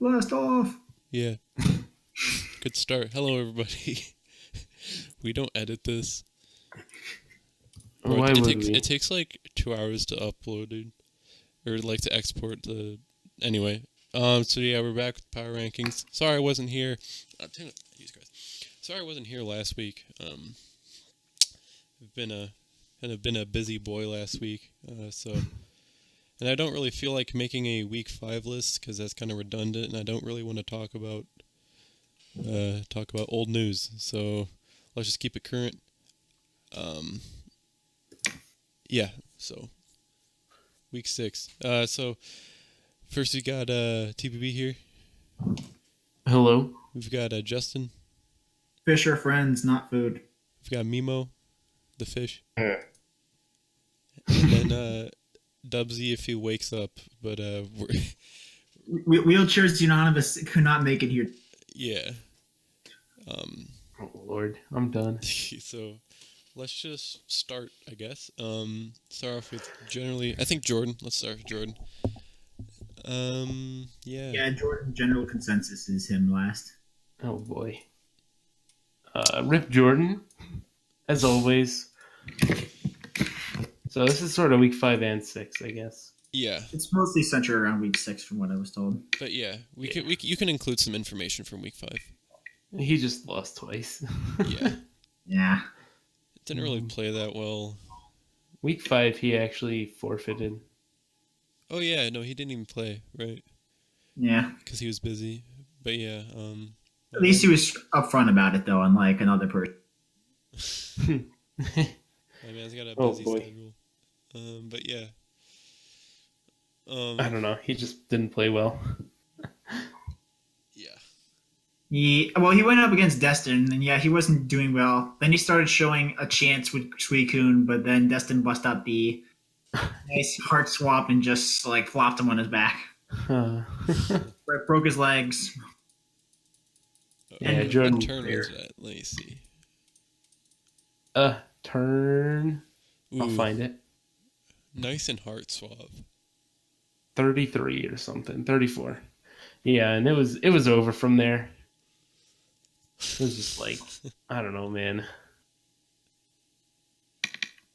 Blast off. Yeah, good start. Hello, everybody. We don't edit this, bro. Why would It we? takes like 2 hours to upload, dude, or like to export the. Anyway, so yeah, we're back with power rankings. Sorry I wasn't here. Jesus Christ. Sorry I wasn't here last week. I've been a kind of been a busy boy last week, and I don't really feel like making a week 5 list because that's kind of redundant, and I don't really want to talk about old news. So let's just keep it current. Um, yeah. So week 6. So first we got TPB here. Hello. We've got Justin. Fish are friends, not food. We've got Mimo, the fish, Yeah. and then Dubsy if he wakes up. But Wheelchairs Unanimous could not make it here. yeah. Um, Oh Lord, I'm done. so let's just start, I guess. Start off with generally. I think Jordan. Let's start with Jordan. Yeah. Yeah, Jordan. General consensus is him last. Oh boy. Rip Jordan, as always. So this is sort of week 5 and 6, I guess. Yeah. It's mostly centered around week 6, from what I was told. But yeah, you can include some information from week 5. He just lost twice. Yeah. Yeah. It didn't really play that well. Week 5, he actually forfeited. Oh yeah, no, he didn't even play, right? Yeah. Because he was busy. But yeah, At least he was upfront about it, though, unlike another person. I mean, he's got a Oh, busy boy. schedule. But yeah. I don't know. He just didn't play well. Yeah. He went up against Destin, and yeah, he wasn't doing well. Then he started showing a chance with Suicune, but then Destin bust out the nice heart swap and just like flopped him on his back. Uh, Broke his legs. Yeah, what Jordan turn there. was that? Let me see. Turn. I'll Ooh, find it. nice and heart swab. 33 or something. 34. Yeah, and it was over from there. It was just like, I don't know, man.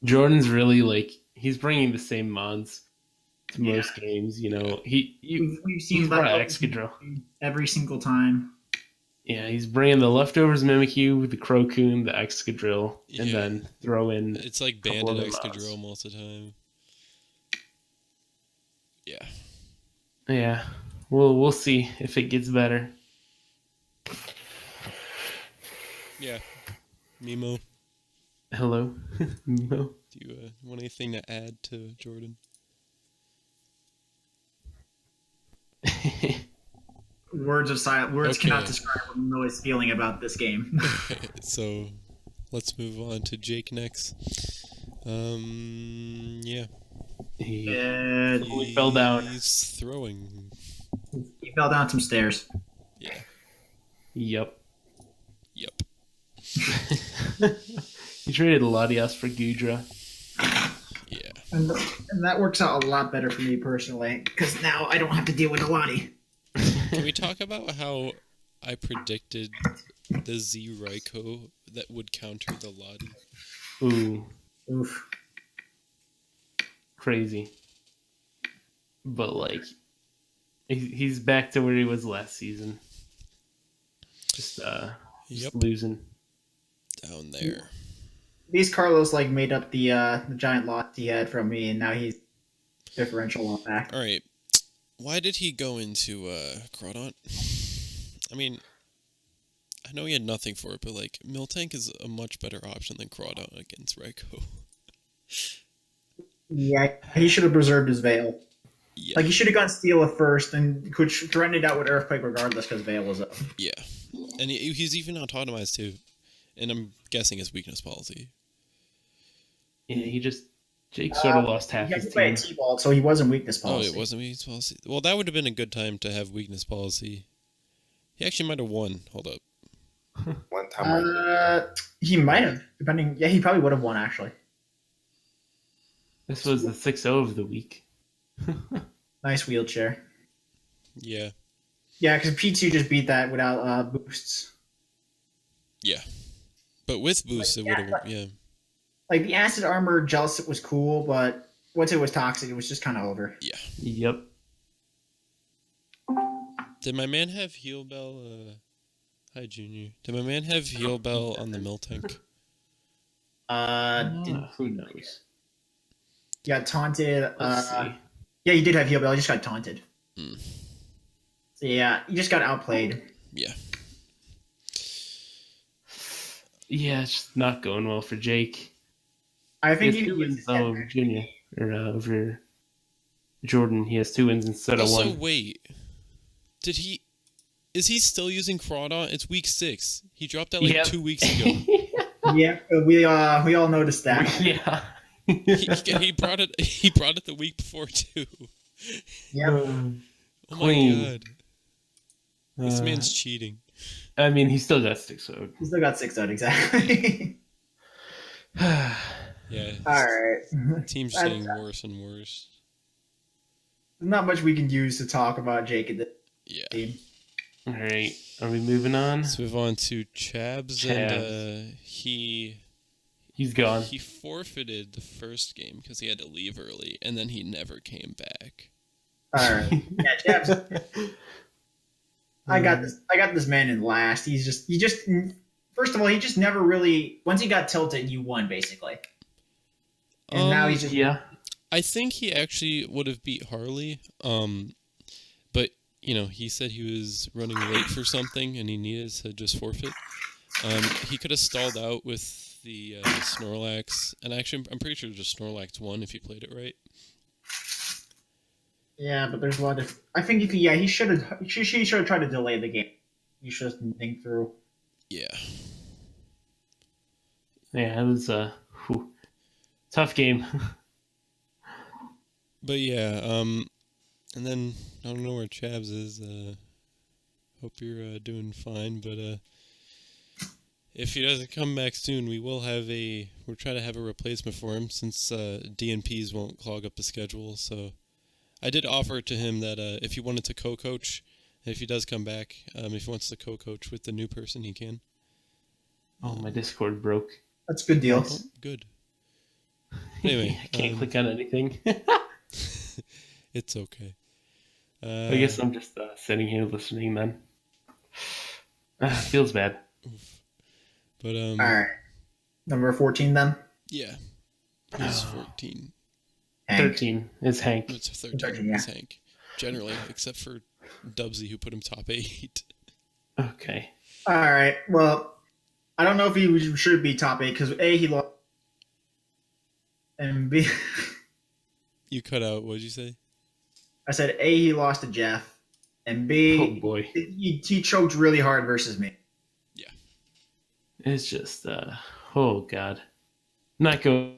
Jordan's really like, he's bringing the same mods to Yeah. most games. You know, We've seen he's brought leftovers Excadrill. every single time. Yeah, he's bringing the leftovers Mimikyu, the Crocoon, the Excadrill, and Yeah. then throw in. It's like couple banded other Excadrill mods. most of the time. Yeah. Yeah, we'll see if it gets better. Yeah. Mimo, Hello, Mimo. do you want anything to add to Jordan? Words of silence. Words Okay. cannot describe what Mo is feeling about this game. So let's move on to Jake next. Yeah. He fell down. He's throwing. He fell down some stairs. Yeah. Yep. Yep. He traded Latias for Gudra. Yeah. And that works out a lot better for me personally, because now I don't have to deal with Alani. Can we talk about how I predicted the Z Raikou that would counter the Lottie? Ooh, Oof. crazy. But like, he's back to where he was last season. Just Yep. losing. Down there. These Carlos like made up the giant loss he had from me, and now he's differential on back. All right. Why did he go into Crawdaunt? I mean, I know he had nothing for it, but like Miltank is a much better option than Crawdaunt against Raikou. Yeah, he should have preserved his Veil. Yeah. Like he should have gone Steel at first, and could threaten it out with Earthquake regardless because Veil was up. Yeah. And he's even autonomized too. And I'm guessing his weakness policy. Yeah, Jake sort of lost half He had his to play a team. T-ball, so he wasn't weakness Oh, policy. it wasn't weakness policy? Well, that would have been a good time to have weakness policy. He actually might have won. Hold up. One time. He might have, depending. Yeah, he probably would have won actually. This was the 6-0 of the week. Nice wheelchair. Yeah. Yeah, because P2 just beat that without boosts. Yeah, but with boosts, it would have. Yeah. Like the acid armor Jealous was cool, but once it was toxic, it was just kind of over. Yeah. Yep. Did my man have heal bell? Hi, Junior. Did my man have heal bell on the mill tank? Who knows? You got taunted. Let's see. Yeah, you did have heal bell. You just got taunted. Mm. So yeah, you just got outplayed. Yeah. Yeah, it's just not going well for Jake. I think He has 2 wins over Junior or over Jordan. He has 2 wins instead of Also, 1. wait. Did he? Is he still using Crawdon? It's week 6. He dropped that like Yep. 2 weeks ago. Yeah, we all noticed that. Yeah. he brought it. He brought it the week before too. Yeah. Oh my Clean. god. This man's cheating. I mean, he still got 6 out. He still got 6 out exactly. Yeah. All right. Team's That's- getting worse and worse. There's not much we can use to talk about Jake at this Yeah. team. All right. Are we moving on? Let's move on to Chabs, and He's gone. he forfeited the first game because he had to leave early, and then he never came back. All right. Yeah, Jabs. I got this man in last. He just first of all, he just never really once he got tilted, you won basically. And now he's just Yeah. I think he actually would have beat Harley, but he said he was running late for something and he needed to just forfeit. He could have stalled out with the Snorlax, and actually, I'm pretty sure just Snorlax won if he played it right. Yeah, but there's a lot of. I think if he should have. She should have tried to delay the game. You should have think through. Yeah. Yeah, it was a tough game. But yeah, and then I don't know where Chabs is. Hope you're doing fine, but if he doesn't come back soon, we're trying to have a replacement for him since DNPs won't clog up the schedule. So I did offer to him that if he wanted to co-coach, if he does come back, if he wants to co-coach with the new person, he can. Oh, my Discord broke. That's a good deal. Oh, good. Anyway, I can't click on anything. It's okay. I guess I'm just sitting here listening then. Feels bad. But All right, number 14 then. yeah, he's 14. Hank. 13 is Hank. It's 13. 13, yeah. It's Hank. Generally, except for Dubsy, who put him top 8. Okay. All right. Well, I don't know if he should be top 8 because A, he lost, and B, You cut out. What did you say? I said A, he lost to Jeff, and B, Oh boy. he choked really hard versus me. It's just oh god. Not go.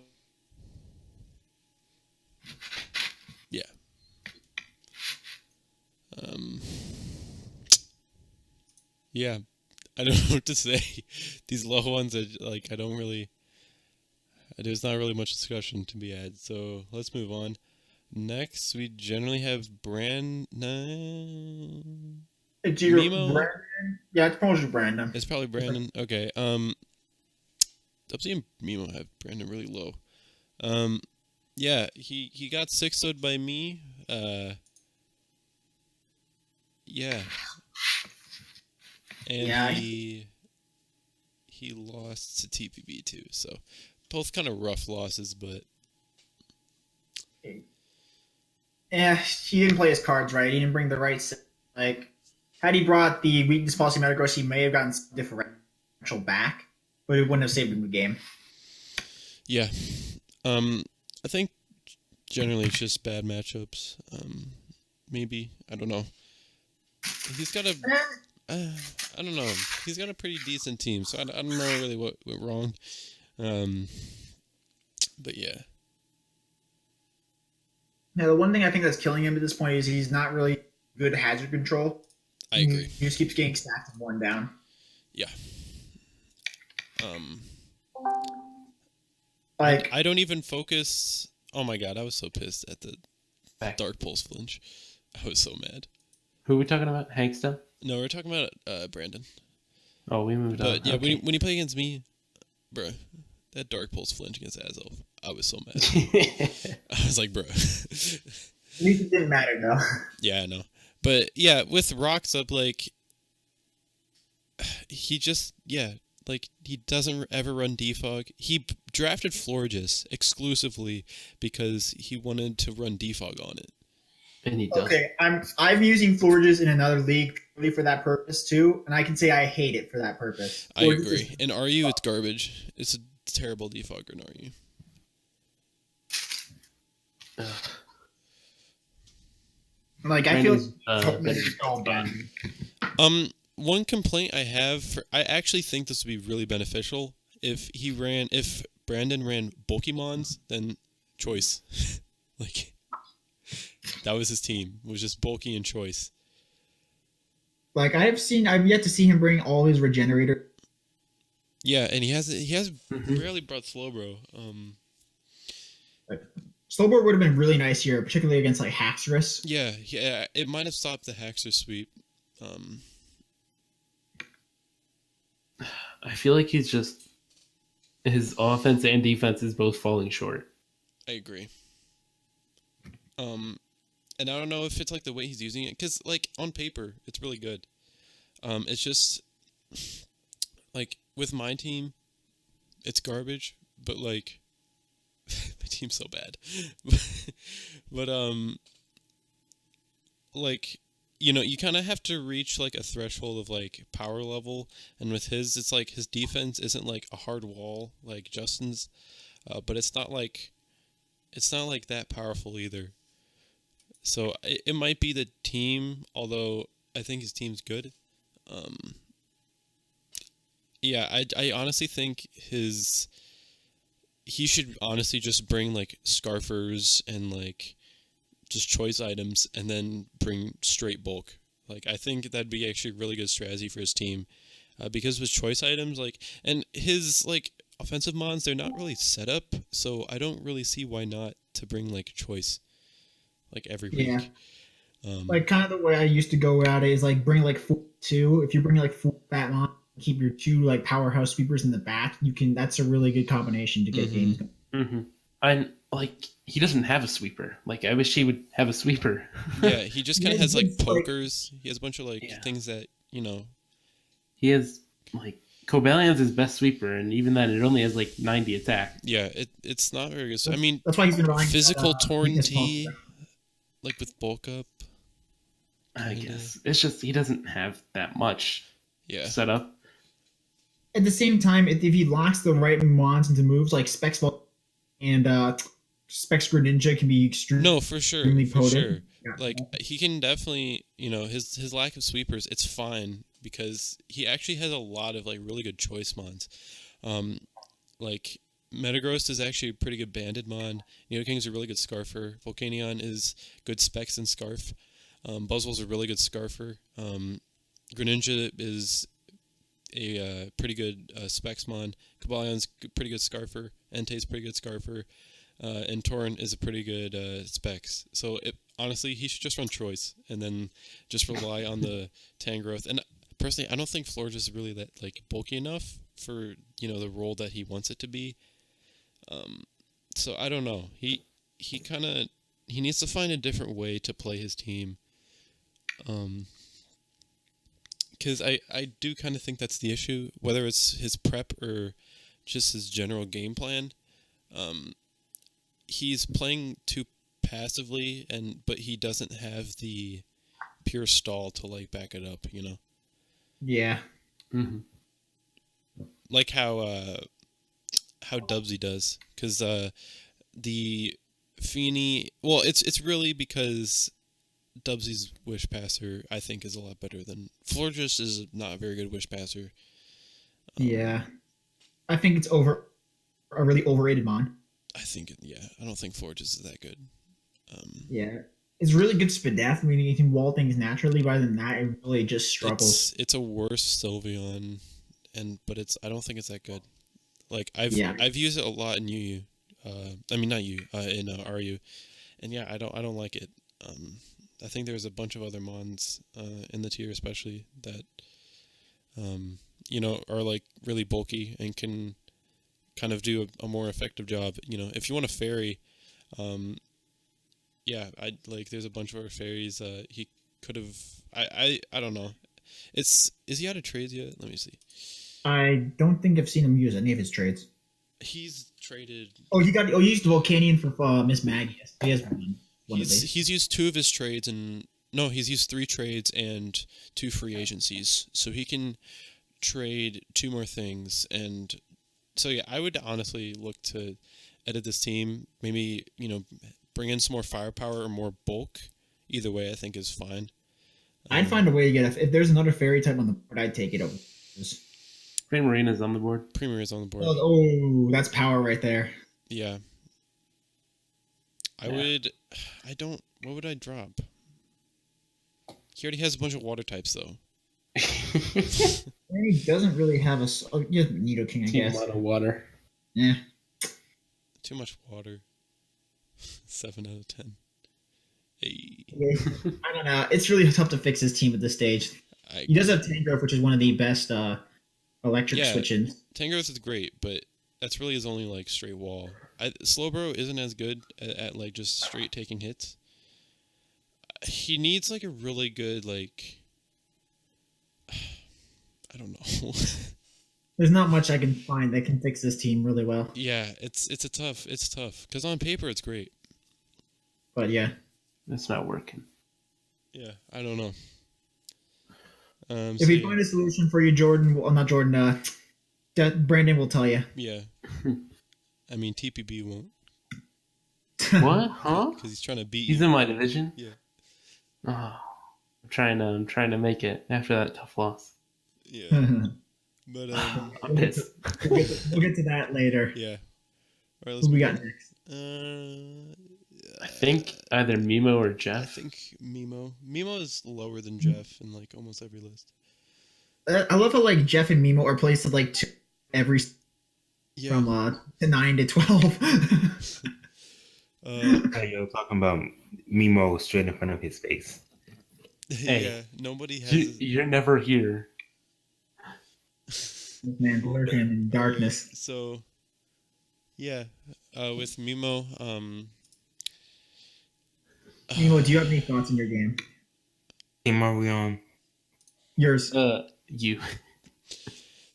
Yeah. Yeah. I don't know what to say. These low ones are like I don't really. There's not really much discussion to be had. So let's move on. Next, we generally have Brandon. It's either Nemo? Brandon. Yeah, it's probably Brandon. It's probably Brandon. Okay. Dubsy and Mimo have Brandon really low. Yeah, he got 6-0'd by me. Yeah. And Yeah. he lost to TPB too. So both kind of rough losses, but Yeah, he didn't play his cards right. He didn't bring the right. Like, had he brought the weakness policy Metagross, he may have gotten some differential back, but it wouldn't have saved him the game. yeah. I think generally it's just bad matchups. Maybe, I don't know. He's got I don't know. He's got a pretty decent team, so I don't know really what went wrong. But yeah. Yeah, the one thing I think that's killing him at this point is he's not really good hazard control. I agree. He just keeps getting stacked and worn down. Yeah. Like, I don't even focus. Oh my god, I was so pissed at the Back. Dark Pulse flinch. I was so mad. Who are we talking about? Hank still? No, we're talking about Brandon. Oh, we moved on. But yeah, Okay. when you play against me, bro, that Dark Pulse flinch against Azelf, I was so mad. I was like, bro. At least it didn't matter though. Yeah, I know. But yeah, with Rocks up, like, he just, yeah, like, he doesn't ever run defog. He drafted Florges exclusively because he wanted to run defog on it. And he does. Okay, I'm using Florges in another league really for that purpose too, and I can say I hate it for that purpose. I Florges agree. is- In RU, it's garbage. It's a terrible defogger in RU. like I feel Brandon's, better it's all defense done. One complaint I have, I actually think this would be really beneficial if Brandon ran Pokemons, then choice. Like, that was his team. It was just bulky and choice. Like I've yet to see him bring all his regenerator. Yeah, and he has Mhm. rarely brought Slowbro. Slowboard would have been really nice here, particularly against like Haxorus. Yeah, it might have stopped the Haxor sweep. I feel like he's just his offense and defense is both falling short. I agree. And I don't know if it's like the way he's using it, because like on paper it's really good. It's just like with my team, it's garbage. But like, my team's so bad. But like, you kind of have to reach like a threshold of like power level, and with his, it's like his defense isn't like a hard wall like Justin's, but it's not like that powerful either. So it might be the team, although I think his team's good. Yeah, I honestly think he should honestly just bring like Scarfers and like just choice items, and then bring straight bulk. Like, I think that'd be actually a really good strategy for his team, because with choice items, like, and his like offensive mons, they're not really set up, so I don't really see why not to bring like choice like every Yeah. week. Like kind of the way I used to go at it is like bring like 2. If you bring like 4 Batmon, keep your 2 like powerhouse sweepers in the back, you can. That's a really good combination to get Mhm. games going. Mm-hmm. And like he doesn't have a sweeper. Like I wish he would have a sweeper. Yeah, he just kind of Yeah, has like it's like- pokers. He has a bunch of like Yeah. things that He has like Cobalian's his best sweeper, and even then, it only has like 90 attack. Yeah, it's not very good. I mean, That's why he's been running physical Torn weakness T, pump. like with bulk up. I Kinda. guess it's just he doesn't have that much Yeah. set up. At the same time, if he locks the right mons into moves like Specs and Specs Greninja can be extremely No, for sure, for potent. sure. Yeah. Like, he can definitely, his lack of sweepers, it's fine because he actually has a lot of like really good choice mons. Like, Metagross is actually a pretty good banded mon. King's a really good scarfer. Volcanion is good specs and scarf. Buzzwole's a really good scarfer. Greninja is a pretty good specs mon. Cabalion's pretty good scarfer. Entei's pretty good scarfer. And Torn is a pretty good specs. So honestly, he should just run choice and then just rely on the Tangrowth. And personally, I don't think Florges is really that like bulky enough for the role that he wants it to be. So I don't know. He needs to find a different way to play his team. Because I do kind of think that's the issue, whether it's his prep or just his general game plan. He's playing too passively, but he doesn't have the pure stall to like back it up, Yeah. Mm-hmm. Like how Dubsy does, because the Feeny. Well, it's really because Dubsy's Wish Passer, I think, is a lot better than Florges is not a very good Wish Passer. Yeah. I think it's a really overrated mon. I don't think Florges is that good. Yeah. It's really good Spadef, meaning you can wall things naturally. Rather than that, it really just struggles. It's a worse Sylveon, but I don't think it's that good. Like I've used it a lot in UU. I mean not U in RU, and yeah, I don't like it. I think there's a bunch of other mons in the tier, especially that are like really bulky and can kind of do a more effective job. If you want a fairy, I like. There's a bunch of other fairies. He could have. I don't know. Is he out of trades yet? Let me see. I don't think I've seen him use any of his trades. He's traded. He used the Volcanion for Miss Maggie. He has one of these. He's used 2 of his trades he's used 3 trades and 2 free agencies, so he can trade 2 more things. And so yeah, I would honestly look to edit this team. Maybe bring in some more firepower or more bulk. Either way, I think is fine. I'd find a way to get if there's another fairy type on the board, I'd take it over. Primarina's on the board. Primarina's on the board. Oh, that's power right there. Yeah. What would I drop? He already has a bunch of water types, though. And he doesn't really have a... Oh, yeah, Nidoking, I guess. A lot of water. Yeah. Too much water. 7 out of 10. Hey. I don't know. It's really tough to fix his team at this stage. He does have Tangrowth, which is one of the best electric switch-ins. Tangrowth is great, but that's really his only like straight wall. Slowbro isn't as good at like just straight taking hits. He needs like a really good like I don't know. There's not much I can find that can fix this team really well. Yeah, it's tough because on paper it's great. But yeah, it's not working. Yeah, I don't know. If we find a solution for you, Jordan, well, not Jordan, Brandon will tell you. Yeah. I mean, TPB won't. What? Huh? Because he's trying to beat you. He's in my division? Yeah. Oh, I'm trying to make it after that tough loss. Yeah. But I'm pissed. We'll get to that later. Yeah. All right, who we got next? I think either Mimo or Jeff. I think Mimo. Mimo is lower than Jeff in like almost every list. I love how like Jeff and Mimo are placed at like every from to 9 to 12. You're talking about Mimo straight in front of his face. Yeah, nobody has. You're never here. Man, lurking in darkness. So, yeah, with Mimo, Mimo, do you have any thoughts on your game? Team are we on? Yours. You.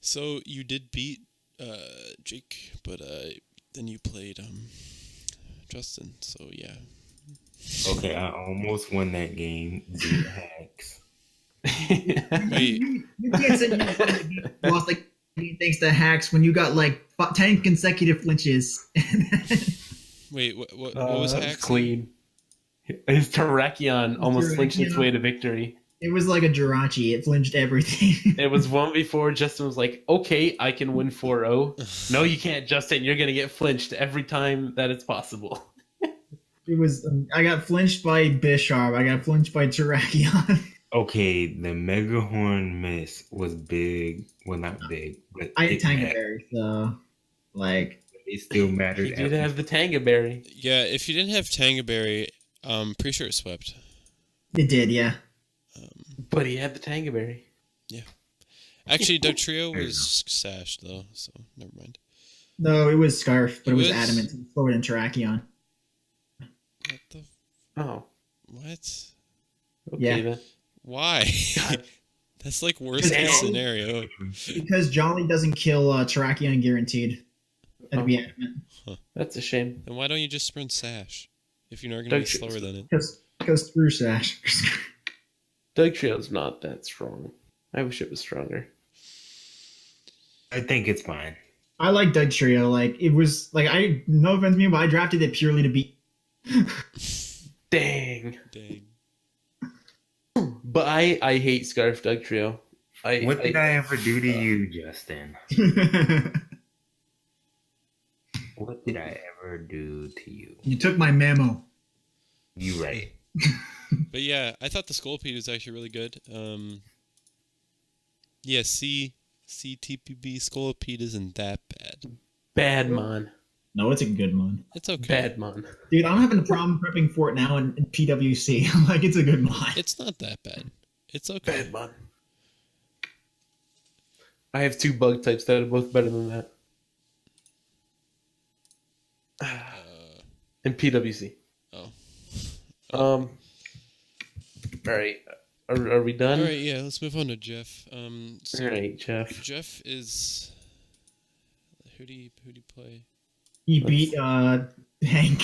So you did beat Jake, but then you played Justin. So yeah. Okay, I almost won that game due to hacks. Wait. You can't say you lost like thanks to hacks when you got like 10 consecutive flinches. Wait, what was hacks? Clean. His Terrakion almost flinched its way to victory. It was like a Jirachi. It flinched everything. It was one before Justin was like, okay, I can win 4-0. No, you can't, Justin. You're going to get flinched every time that it's possible. It was. I got flinched by Bisharp. I got flinched by Terrakion. Okay, the Mega Horn miss was big. Well, not big, but I had Tanga Berry, so like it still mattered. He did have the Tanga Berry. Yeah, if you didn't have Tanga Berry, pretty sure it swept. It did, yeah. But he had the Tanga Berry. Yeah. Actually, Dugtrio was sashed though, so never mind. No, it was Scarf, but it was adamant slower than Terrakion. What the? Oh. What? Okay, then. Why? That's like worst case scenario. Because Jolly doesn't kill Terrakion guaranteed. That'd be adamant. Huh. That's a shame. Then why don't you just sprint Sash? If you're not going to be slower than it. Because through Sash. Dugtrio's not that strong. I wish it was stronger. I think it's fine. I like Dugtrio. Like it was like no offense to me, but I drafted it purely to beat. Dang. Dang. But I hate Scarf Dugtrio. What did I ever do to you, Justin? What did I ever do to you? You took my memo. You right. But yeah, I thought the Scolipede was actually really good. Yeah, CTPB Scolipede isn't that bad. Bad man. No, it's a good one. It's okay. Bad mon. Dude, I'm having a problem prepping for it now in PWC. I'm like, it's a good mod. It's not that bad. It's okay. Bad mon. I have 2 bug types that are both better than that. In PWC. Oh. All right. Are we done? All right, yeah, let's move on to Jeff. So All right, Jeff. Jeff is who do you play? He beat Hank.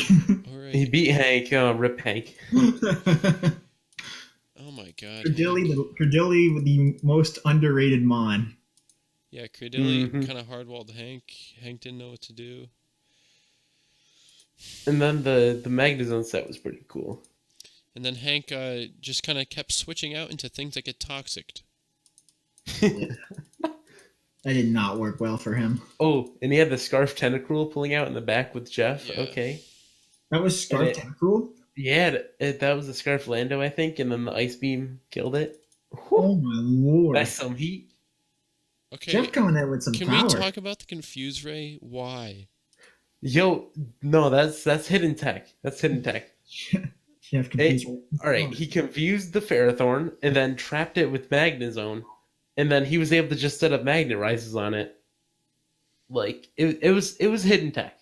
All right. He beat Hank. Rip Hank. Oh my God. Credilli with the most underrated mon. Yeah, Credilli kind of hardwalled Hank. Hank didn't know what to do. And then the Magnezone set was pretty cool. And then Hank just kind of kept switching out into things that get toxic. That did not work well for him. Oh, and he had the Scarf Tentacruel pulling out in the back with Jeff. Yeah. Okay. That was Scarf Tentacruel? Yeah, that was the Scarf Lando, I think, and then the Ice Beam killed it. Oh my lord. That's some heat. Okay. Jeff coming out with some Can power. we talk about the Confuse Ray? Why? Yo, no, that's hidden tech. That's hidden tech. Jeff confused. All right, he confused the Ferrothorn and then trapped it with Magnezone, and then he was able to just set up Magnet Rises on it. Like it was hidden tech.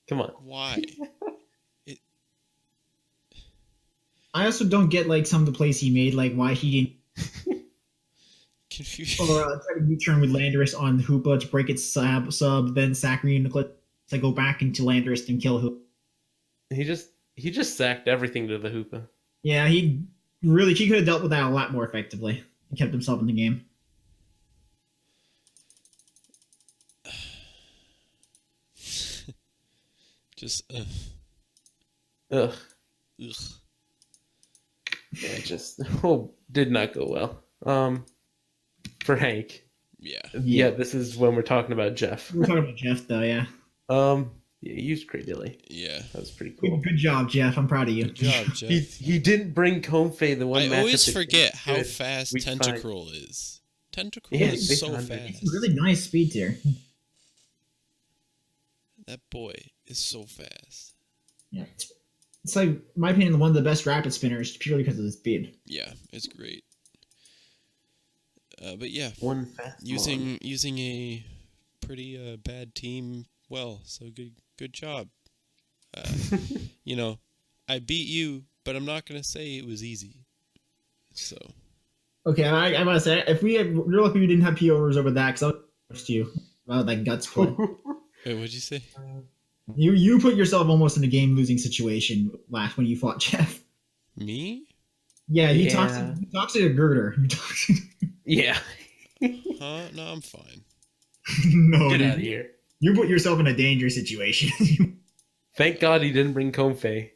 Come on. Why? I also don't get like some of the plays he made, like why he didn't Confuse. or try to U-turn with Landorus on Hoopa to break its sub, then Saccharine to go back into Landorus and kill Hoopa. He just sacked everything to the Hoopa. Yeah, he could have dealt with that a lot more effectively. He kept himself in the game. Just Ugh. ugh. Yeah, it just did not go well. For Hank. Yeah. Yeah, this is when we're talking about Jeff. We're talking about Jeff, though, yeah. Yeah, he used Cradilly. Yeah. That was pretty cool. Good job, Jeff. I'm proud of you. Good job, Jeff. He didn't bring Comfey the one I matchup always that forget he how did. fast Week 5. Tentacruel is. Tentacruel Yeah, is big so 100. fast. Really nice speed tier. That boy is so fast. Yeah. It's like, in my opinion, one of the best rapid spinners purely because of the speed. Yeah, it's great. But yeah, One fast using a pretty bad team well. So good job. You know, I beat you, but I'm not gonna say it was easy. So. Okay, I want to say, if we're lucky we didn't have POers over that, because I was you about that guts play. Wait, what'd you say? You put yourself almost in a game losing situation last when you fought Jeff. Me? Yeah, you Yeah. toxic a girder. You toxic. Yeah. Huh? No, I'm fine. No, Get dude. out of here. You put yourself in a dangerous situation. Thank God he didn't bring Comfey.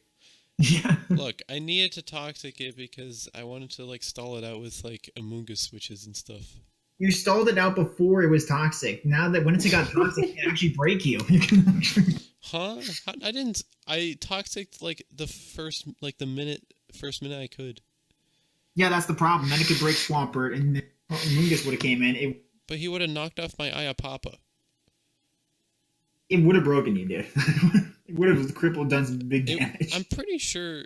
Yeah. Look, I needed to toxic it because I wanted to like stall it out with like Amoonga switches and stuff. You stalled it out before it was toxic. Now that once it got toxic, it can actually break you. You can actually... Huh? I didn't. I toxicked like the first minute I could. Yeah, that's the problem. Then it could break Swampert, and Mungus would have came in. But he would have knocked off my Ayapapa. It would have broken you, dude. It would have crippled, done some big damage. I'm pretty sure.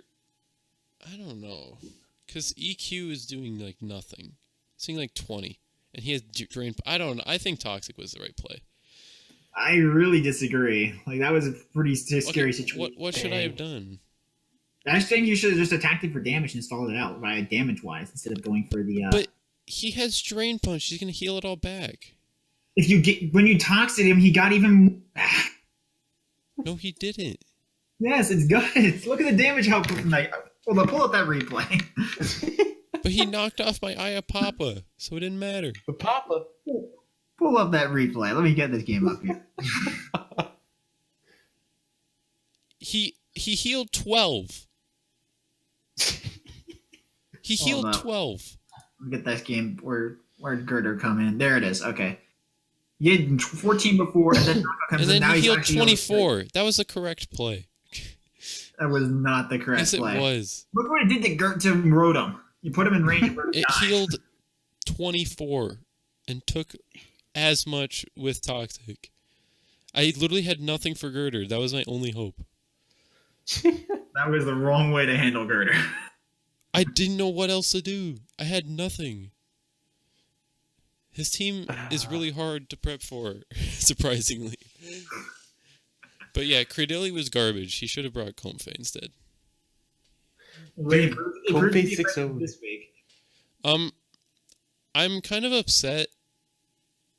I don't know, because EQ is doing like nothing. It's doing like 20, and he has drain. I don't know. I think toxic was the right play. I really disagree. Like, that was a pretty scary situation. What should I have done? I think you should have just attacked it for damage and stalled it out by damage-wise instead of going for the... But he has Drain Punch. He's going to heal it all back. When you toxic him, he got even... No, he didn't. Yes, it's good. Look at the damage output from that. Hold on, pull up that replay. But he knocked off my Ayapapa, so it didn't matter. But Papa. Pull up that replay. Let me get this game up here. He healed 12. He healed Hold up. 12. Let me get this game. Where'd Girder come in? There it is. Okay. He had 14 before, and then Naka comes And in. then Now he he's healed actually 24. That was the correct play. That was not the correct Yes, it play. was. Look what it did to Rotom. You put him in range. It healed 24 and took as much with Toxic. I literally had nothing for Girder. That was my only hope. That was the wrong way to handle Girder. I didn't know what else to do. I had nothing. His team is really hard to prep for, surprisingly. But yeah, Credilli was garbage. He should have brought Comfey instead. Wait, Kobe 6-0. this week. I'm kind of upset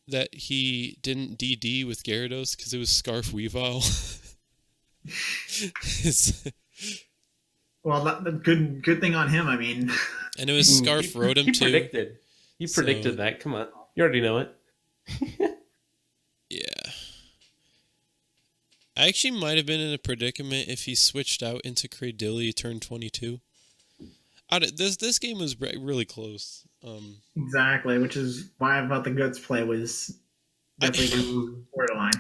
that he didn't DD with Gyarados because it was Scarf Weavile. Well, good thing on him. I mean, And it was Scarf Rotom too. He predicted that. Come on. You already know it. Yeah. I actually might have been in a predicament if he switched out into Cradilly turn 22. This game was really close. exactly, which is why I thought the Guts play was definitely borderline.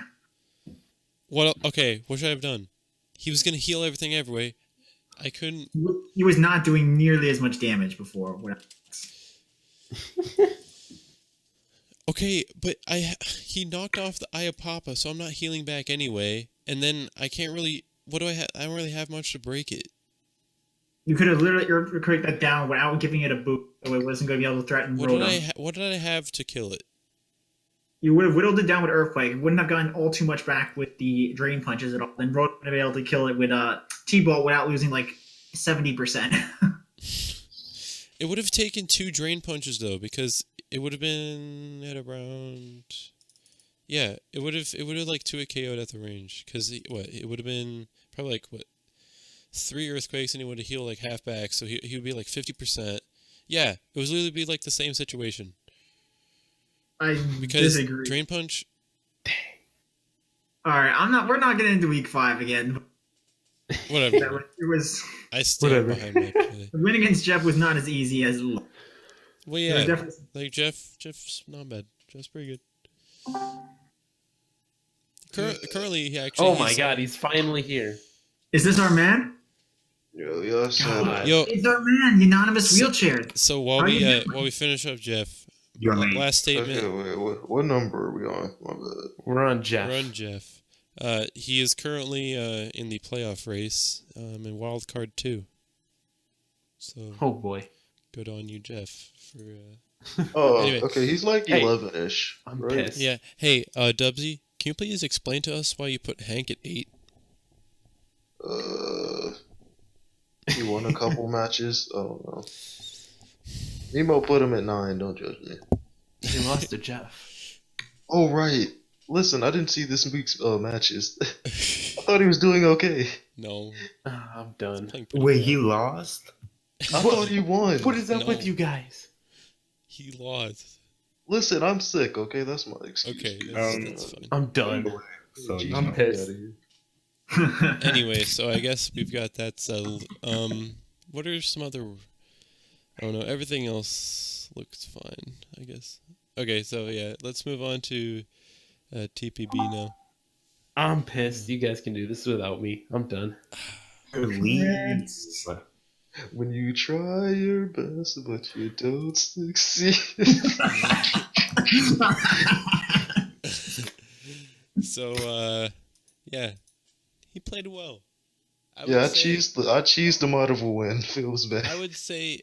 Okay, what should I have done? He was going to heal everything every way. I couldn't... He was not doing nearly as much damage before. Okay, but he knocked off the Iapapa, so I'm not healing back anyway. And then I can't really... What do I have? I don't really have much to break it. You could have literally create that down without giving it a boot, so it wasn't going to be able to threaten Rotom. What did I have to kill it? You would have whittled it down with Earthquake. You wouldn't have gotten all too much back with the Drain Punches at all. Then Rotom would have been able to kill it with T-Bolt without losing like 70%. It would have taken 2 Drain Punches though, because it would have been at around... Yeah, it would have like 2 KO'd at the range, because it would have been probably like 3 Earthquakes, and he would have healed like half back, so he would be like 50%. Yeah, it was literally be like the same situation. Because disagree. Drain Punch. All right, we're not getting into week 5 again. Whatever. It was. I stand behind my play. The win against Jeff was not as easy as. Well, yeah, like Jeff's not bad. Jeff's pretty good. Currently, he actually. Oh my God, he's finally here. Is this our man? Yo, it's our man, unanimous wheelchair. So while we finish up Jeff, last statement. Okay, wait, what number are we on? My bad. We're on Jeff. He is currently in the playoff race in Wild Card 2. So. Oh boy. Good on you, Jeff. Anyway. Okay, he's like 11-ish. I'm right? pissed. Yeah. Hey, Dubsy, can you please explain to us why you put Hank at 8? He won a couple matches. I don't know. Nemo put him at 9. Don't judge me. He lost to Jeff. Oh right. Listen, I didn't see this week's matches. I thought he was doing okay. No. I'm done. Wait, he lost? I thought he won. What is up with you guys? He lost. Listen, I'm sick. Okay, that's my excuse. Okay, that's fine. I'm done. So I'm pissed. Anyway, so I guess we've got that settled. What are some other... I don't know. Everything else looks fine, I guess. Okay, so yeah, let's move on to TPB now. I'm pissed. You guys can do this without me. I'm done. When you try your best, but you don't succeed. So, yeah, he played well. I cheesed him out of a win. Feels bad. I would say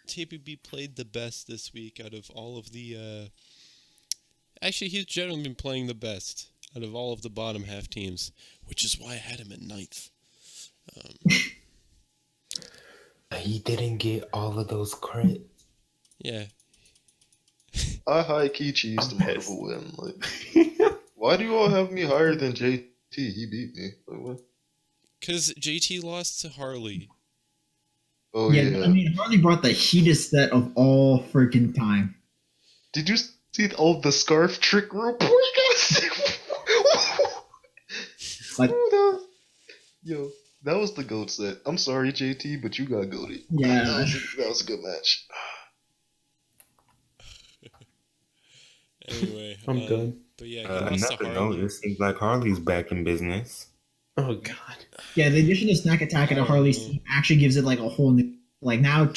TPB played the best this week out of all of the... Actually, he's generally been playing the best out of all of the bottom half teams, which is why I had him at 9th. He didn't get all of those crits. Yeah. I high-key cheesed him out of a win. Like, why do you all have me higher than JT? He beat me. Like, what? Because JT lost to Harley. Oh, yeah. I mean, Harley brought the heatest set of all freaking time. Did you see all the scarf trick real quick? Yo, that was the GOAT set. I'm sorry, JT, but you got goated. Yeah. That was a good match. Anyway. I'm done. But yeah, he lost to Another Harley. note, it seems like Harley's back in business. Oh God. Yeah, the addition of Snack Attack into Harley's team actually gives it like a whole new... Like now,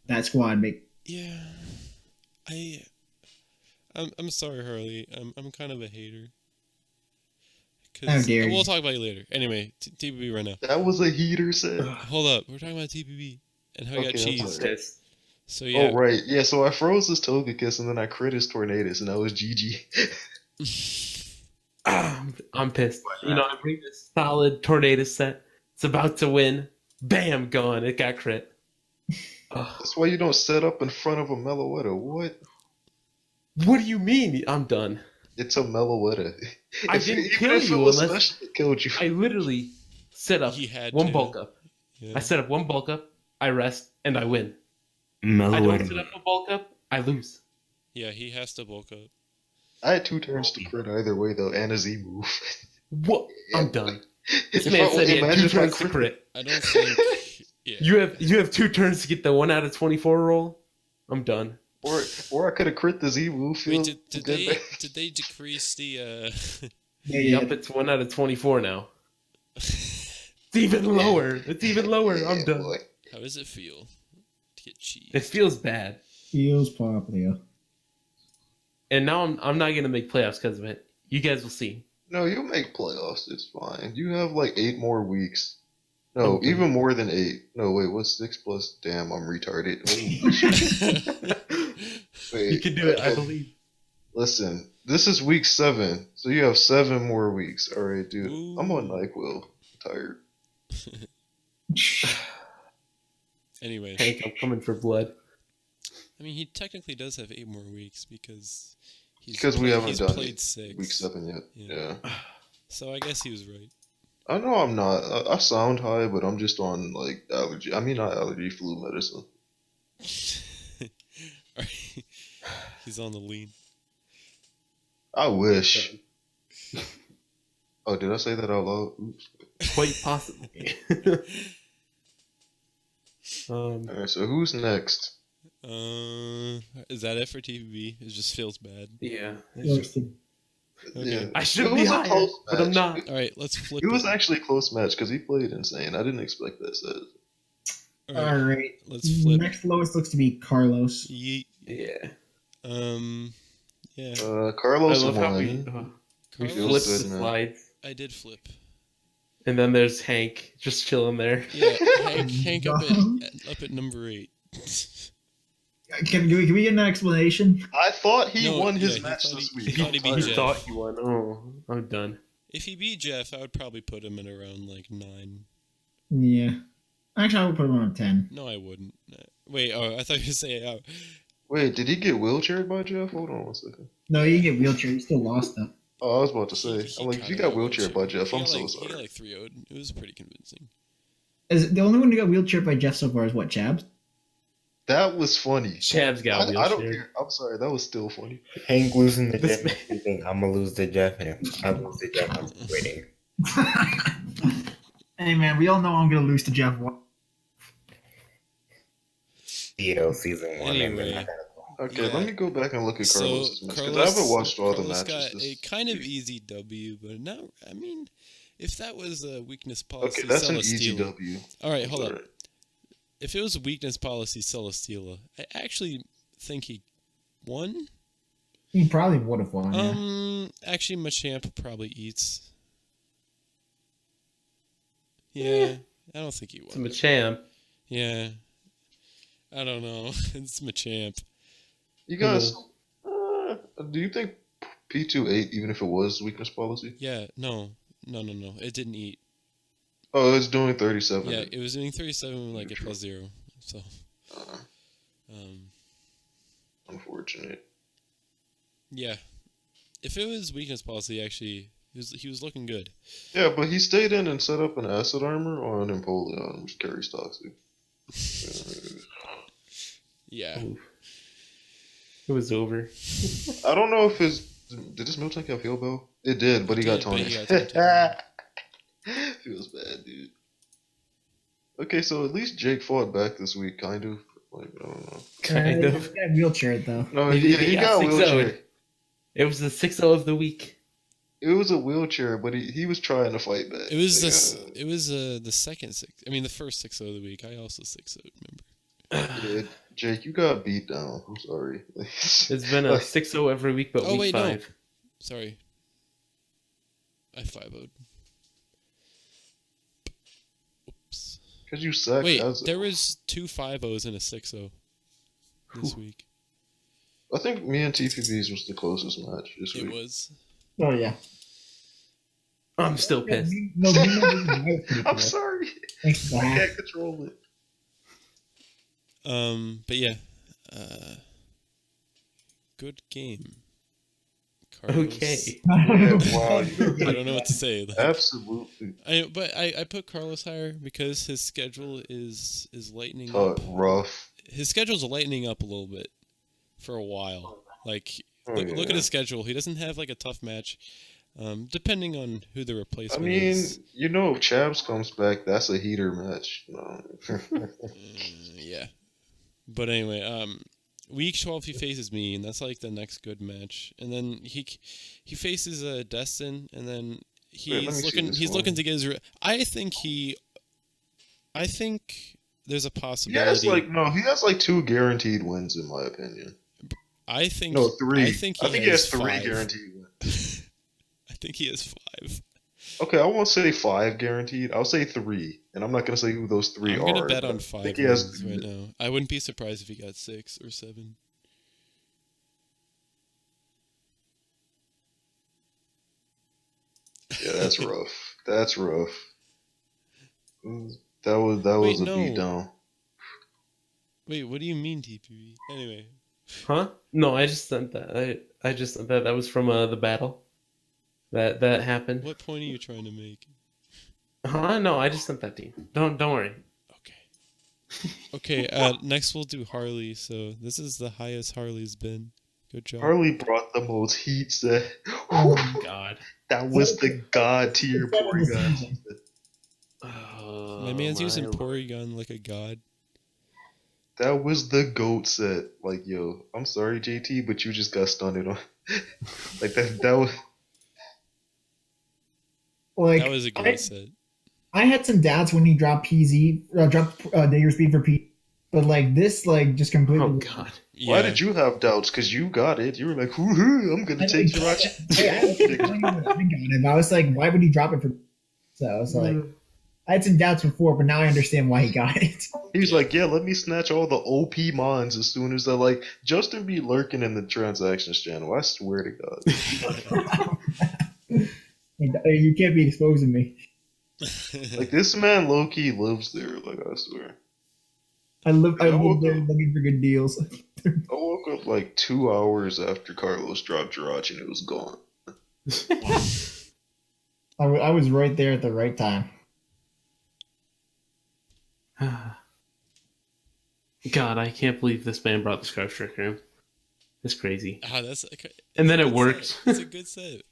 that squad make... Yeah. I'm sorry, Harley. I'm kind of a hater. How dare you. We'll talk about it later. Anyway, TPB right now. That was a heater set. Hold up, we're talking about TPB and how he got Okay, I'm cheese. sorry. Pissed. So yeah, Oh right, yeah. So I froze his Togekiss and then I crit his Tornadus, and that was GG. I'm pissed. You know, I bring this solid tornado set. It's about to win. Bam, gone. It got crit. That's why you don't set up in front of a Meloetta. What? What do you mean? I'm done. It's a Meloetta. I didn't Even kill if it you was unless special, it killed you. I literally set up He had one to. bulk up. yeah. I set up one bulk up. I rest and I win. I don't set Meloetta. up a bulk up. I lose. Yeah, he has to bulk up. I had 2 turns to crit either way though, and a Z move. What? I'm done. This If man I- said he had imagine 2 if I turns to crit- crit. I don't think. Yeah. You have 2 turns to get the 1 out of 24 roll. I'm done. Or I could have crit the Z move. Wait, Feel did good. they decrease the? Yep, it's 1 out of 24 now. It's even lower. It's even lower. I'm Yeah, done. boy. How does it feel to get cheese? It feels bad. Feels popular. And now I'm not gonna make playoffs because of it. You guys will see. No, you'll make playoffs. It's fine. You have like 8 more weeks. No, Okay. even more than 8. No, wait, what's 6 plus? Damn, I'm retarded. Holy shit. Wait, You can do it. I okay. believe. Listen, this is week 7, so you have 7 more weeks. All right, dude. I'm on Ooh. NyQuil. I'm tired. Anyway, Hank, I'm coming for blood. I mean, he technically does have 8 more weeks because We haven't he's done played 6. week 7 yet. Yeah. Yeah. So I guess he was right. I know I'm not. I sound high, but I'm just on like allergy. I mean, not allergy, flu medicine. Alright. He's on the lean. I wish. Oh, did I say that out loud? Oops. Quite possibly. All right, so who's next? Is that it for TVB? It just feels bad. Yeah. Roasted. Okay. Yeah. I should It be was a higher, close but I'm match. not. All right, let's flip It was it. actually a close match because he played insane. I didn't expect that set. All right, Alright. let's flip. Next lowest looks to be Carlos. Yeet. Yeah. Yeah. I Carlos love how won. we Carlos- flip the good, man. slides. I did flip. And then there's Hank just chilling there. Yeah, Hank up at number 8. Can we get an explanation? I thought he No, won his yeah, he match thought this he- week. he thought he beat I'm Jeff. He tired. thought he won. Oh, I'm done. If he beat Jeff, I would probably put him at around like 9. Yeah. Actually, I would put him on a 10. No, I wouldn't. Wait, oh, I thought you were saying. Wait, did he get wheelchaired by Jeff? Hold on one second. No, you didn't get wheelchair. You still lost though. Oh, I was about to say. He I'm like, if kinda you got wheelchaired by Jeff, He I'm got so like, sorry. He got like 3-0'd. It was pretty convincing. Is the only one who got wheelchaired by Jeff so far is what, Chabs? That was funny. Chab's got I don't wheelchair. care. I'm sorry. That was still funny. Hank losing to This Jeff. You think I'm gonna lose to Jeff, and if I lose to Jeff, I'm quitting. Hey man, we all know I'm gonna lose to Jeff. Season 1. Anyway. And then I gotta go. Okay, Yeah. let me go back and look at So Carlos's match because I Carlos, haven't watched all the Carlos matches. got a kind of easy W, but not. I mean, if that was a weakness policy, Okay, that's an easy Celesteela. W. All right, hold Sorry. up. If it was a weakness policy, Celesteela, I actually think he won. He probably would have won. Yeah. Actually, Machamp probably eats. Yeah, I don't think he It's won. Machamp. Yeah, I don't know. It's Machamp. You guys, do you think P28, even if it was weakness policy? Yeah, no. It didn't eat. Oh, it's doing 37. Yeah, it was doing 37 like a +0. So, Unfortunate. yeah. If it was weakness policy, actually, he was looking good. Yeah, but he stayed in and set up an acid armor on Empoleon, which carries toxic. Yeah. Oof. It was over. I don't know if did this Miltank have Heal Bell? It did, but he got did, but Tony. he got Tony. Feels bad, dude. Okay, so at least Jake fought back this week, kind of. Like, I don't know. Kind He of. got wheelchaired though. No, He he got got 6-0'd. wheelchair. It was the 6-0 of the week. It was a wheelchair, but he was trying to fight back. It was Like, the second 6. I mean, the first 6 of the week. I also 6 remember. yeah, Jake, you got beat down. I'm sorry. It's been a 6-0 every week, but Oh, week wait, no. 5. Sorry. I 5-0'd. Oops. Because you suck. Wait, as there was 2 5-0s and a 6-0 this week. I think me and TPB's was the closest match this It week. was. Oh yeah. I'm still pissed. No, I'm sorry. Thanks, I Zach. can't control it. But yeah. Good game. Carlos. Okay. Yeah, wow. I don't know what to say. Like, Absolutely. I put Carlos higher because his schedule is lightening up. Rough. His schedule's lightening up a little bit for a while. Like Oh, look at yeah. his schedule. He doesn't have like a tough match. Depending on who the I replacement mean, is. you know, if Chabs comes back, that's a heater match. No. Yeah. But anyway, week 12 he faces me, and that's like the next good match. And then he faces Destin, and then Wait, let me he's see looking this he's one. looking to get his. I think there's a he possibility. has like 2 guaranteed wins in my opinion. I think No, 3. I think he has 3 5. guaranteed wins. I think he has 5. Okay, I won't say 5 guaranteed. I'll say 3, and I'm not gonna say who those 3 I'm are. gonna bet but on I 5 think he has wins right now. I wouldn't be surprised if he got 6 or 7. Yeah, that's rough. That's rough. That was Wait, a no. beatdown. Wait, what do you mean TPV? Anyway, Huh? No, I just sent that. I just sent that. That was from the battle. That happened. what point are you trying to make? Huh? No, I just sent that to you. Don't worry. Okay. Next we'll do Harley. So this is the highest Harley's been. Good job. Harley brought the most heat set. Oh God. That was the god tier Porygon. My man's using Porygon like a god. That was the goat set. Like, yo, I'm sorry, JT, but you just got stunned on. Like that was. Like That was a great set. I had some doubts when he dropped Dagger Speed for P, but like this, like just completely. Oh God. Yeah. Why did you have doubts? Because you got it. You were like, woohoo, I'm gonna take Jirachi. I was like, why would he drop it for? So I was like, I had some doubts before, but now I understand why he got it. He was like, yeah, let me snatch all the OP mons as soon as I like. Justin be lurking in the transactions channel. I swear to God. You can't be exposing me. Like, this man low key lives there. Like, I swear. I live there woke up- looking for good deals. I woke up like 2 hours after Carlos dropped Jirachi and it was gone. I was right there at the right time. God, I can't believe this man brought the Scarf Striker in. It's crazy. That's And then a it good worked. set. It's a good set.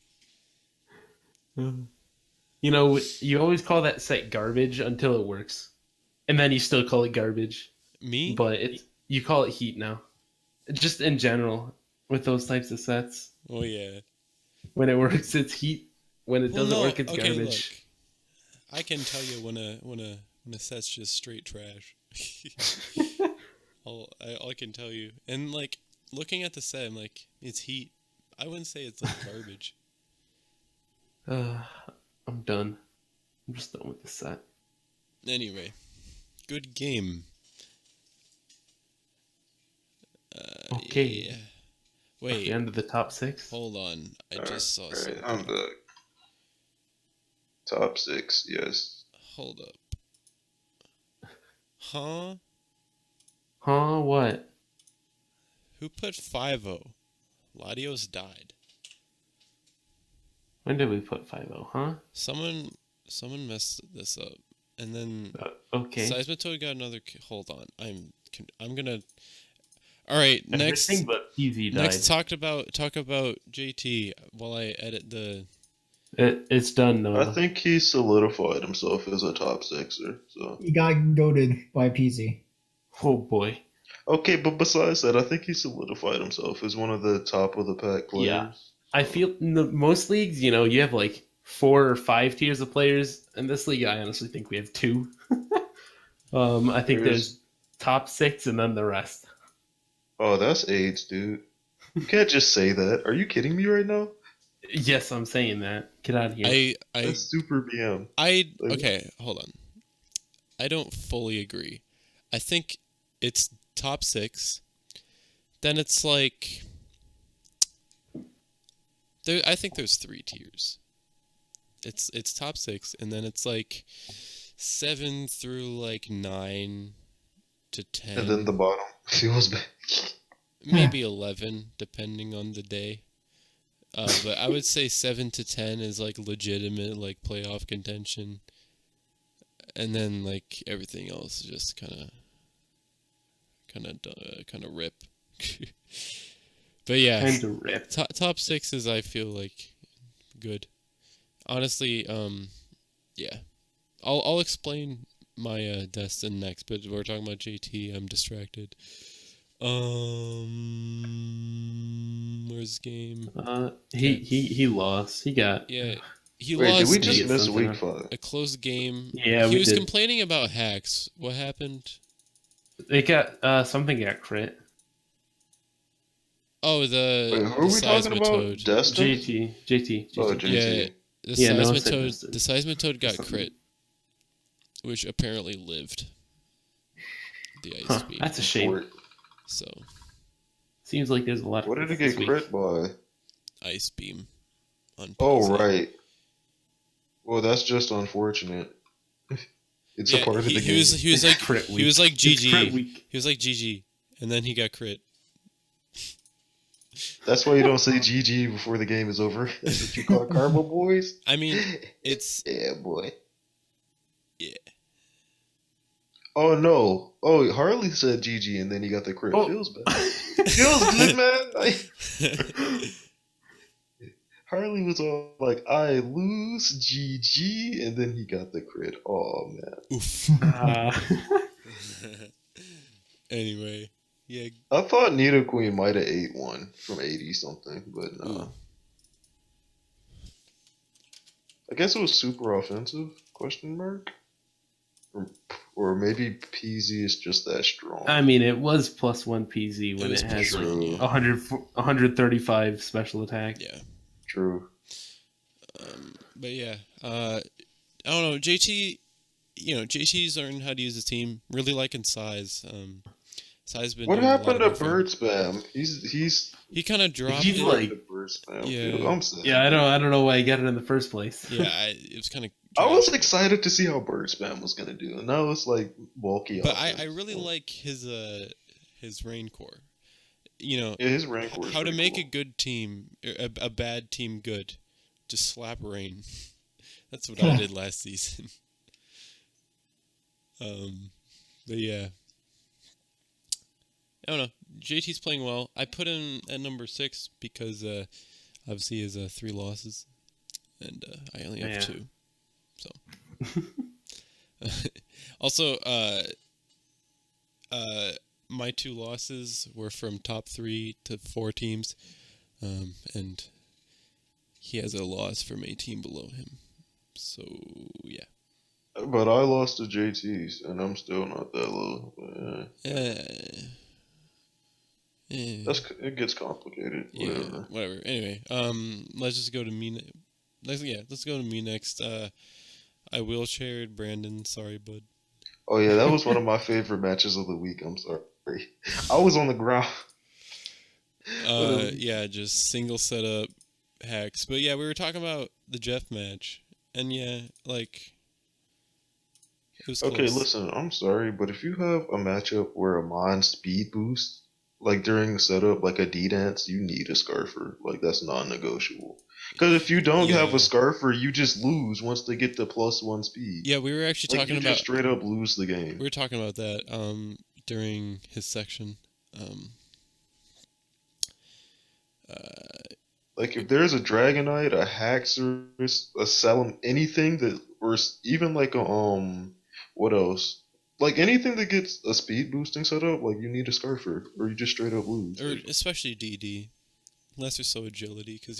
You know, you always call that set garbage until it works, and then you still call it garbage. Me? But you call it heat now. Just in general, with those types of sets, Oh yeah. when it works, it's heat. When it Well, doesn't no, work, it's okay, garbage. Look, I can tell you when a set's just straight trash. I can tell you. And like looking at the set, I'm like, it's heat. I wouldn't say it's like garbage. I'm done. I'm just done with the set. Anyway, good game. Okay. Yeah. The Wait, end of the top 6. hold on. I just saw Alright, something. I'm back. Top 6, yes. Hold up. Huh? Huh? What? Who put 5-0? Latios died. When did we put 5-0? Huh? Someone messed this up, and then Okay. Seismitoad got another. Hold on, I'm gonna. All right, next. Everything but Easy died. Next, talk about JT while I edit the. It's done, I Noah. think he solidified himself as a top 6er. So He got goaded by PC. Oh boy. okay, but besides that, I think he solidified himself as one of the top of the pack players. Yeah. I feel in most leagues, you know, you have like 4 or 5 tiers of players. In this league, I honestly think we have 2. I think there's top 6 and then the rest. Oh, that's AIDS, dude. You can't just say that. Are you kidding me right now? Yes, I'm saying that. Get out of here. That's super BM. Okay, hold on. I don't fully agree. I think it's top 6. Then it's like I think there's 3 tiers. It's top 6, and then it's like 7 through like 9 to 10. And then the bottom feels bad. Maybe 11, depending on the day. But I would say 7 to 10 is like legitimate, like playoff contention, and then like everything else is just kind of rip. But yeah, Kind of rip. top 6 is, I feel like, good. Honestly, yeah. I'll explain my Destin next, but we're talking about JT. I'm distracted. Where's the game? He lost. He got. Yeah, he Wait, did lost we just Get miss something week up. 5? a close game. Yeah, he we was did. complaining about hacks. What happened? It got something got crit. Oh, Wait, the who are we talking about? Seismitoad. Destin? JT. Oh, JT. JT. The Yeah, no one said Seismitoad. Destin. The Seismitoad got Something. crit, which apparently lived the ice Huh, beam. that's a shame. Fort. So Seems like there's a lot. What of did it this get week. crit by? ice beam. On Oh, PZ. right. Well, that's just unfortunate. It's a Yeah, part of the game. he was like Crit he was week. like It's crit GG. week. He was like GG, and then he got crit. That's why you don't say GG before the game is over. That's what you call Karma boys. I mean, it's Yeah, boy. yeah. Oh no. Oh, Harley said GG and then he got the crit. Oh. Feels bad. Feels good, man. Harley was all like, I lose GG, and then he got the crit. Oh man. Oof. Anyway, yeah. I thought Nido Queen might have ate one from 80 something, but no. Ooh. I guess it was super offensive? Question mark. Or maybe PZ is just that strong. I mean, it was +1 PZ when was it has plus like one, yeah. 135 special attack. Yeah. True. But yeah, I don't know. JT's learned how to use his team. Really liking Size. Size been. What doing a lot happened of to good for him. Bird Spam? He's He kind of dropped He's it. like- the Bird Spam. Yeah. Dude, I'm sad. Yeah, I don't know why he got it in the first place. Yeah, it was kind of. I was excited to see how Bird Spam was gonna do, and now it's like bulky. But I offense. really like his rain core. You know, Yeah, his rank was how to pretty make cool. a good team, a bad team good. Just slap rain. That's what I did last season. But yeah. I don't know. JT's playing well. I put him at number 6 because obviously he has 3 losses, and I only have Yeah. 2. So also, my 2 losses were from top 3 to 4 teams, and he has a loss from a team below him. So yeah. But I lost to JT's, and I'm still not that low. But, it gets complicated. Yeah, Whatever. whatever. Anyway, let's just go to me. Let's go to me next. I wheelchaired Brandon. Sorry, bud. Oh yeah, that was one of my favorite matches of the week. I'm sorry. I was on the ground. Yeah, just single setup hacks. But yeah, we were talking about the Jeff match, and yeah, like it was Okay, close. listen, I'm sorry, but if you have a matchup where a Mon speed boost, like during the setup, like a D dance, you need a Scarfer. Like that's non-negotiable. Because if you don't have Yeah. a Scarfer, you just lose once they get the +1 speed. Yeah, we were actually Like talking you about just straight up lose the game. we were talking about that during his section. Like if there's a Dragonite, a Haxorus, a Salam, anything that, or even like a what else? Like anything that gets a speed boosting setup, like you need a Scarfer, or you just straight up lose. or especially DD, unless you're so agility, because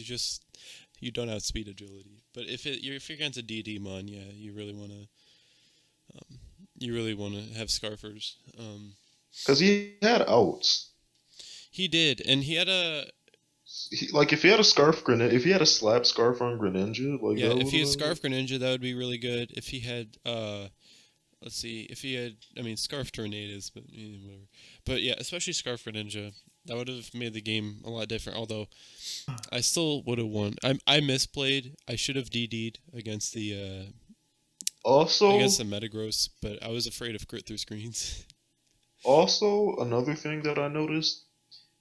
you don't outspeed agility. But if you're against a DD mon, yeah, you really want to have Scarfers. Because he had outs. He did, and he had Like if he had a scarf Greninja, if he had a slap scarf on Greninja, like Yeah, that if he had would have. Scarf Greninja, that would be really good. If he had, let's see, if he had, I mean, Scarf Tornadoes, but whatever. But yeah, especially Scarf Greninja, that would have made the game a lot different. Although I still would have won. I misplayed. I should have DD'd against the Also, Metagross, but I was afraid of crit through screens. also another thing that I noticed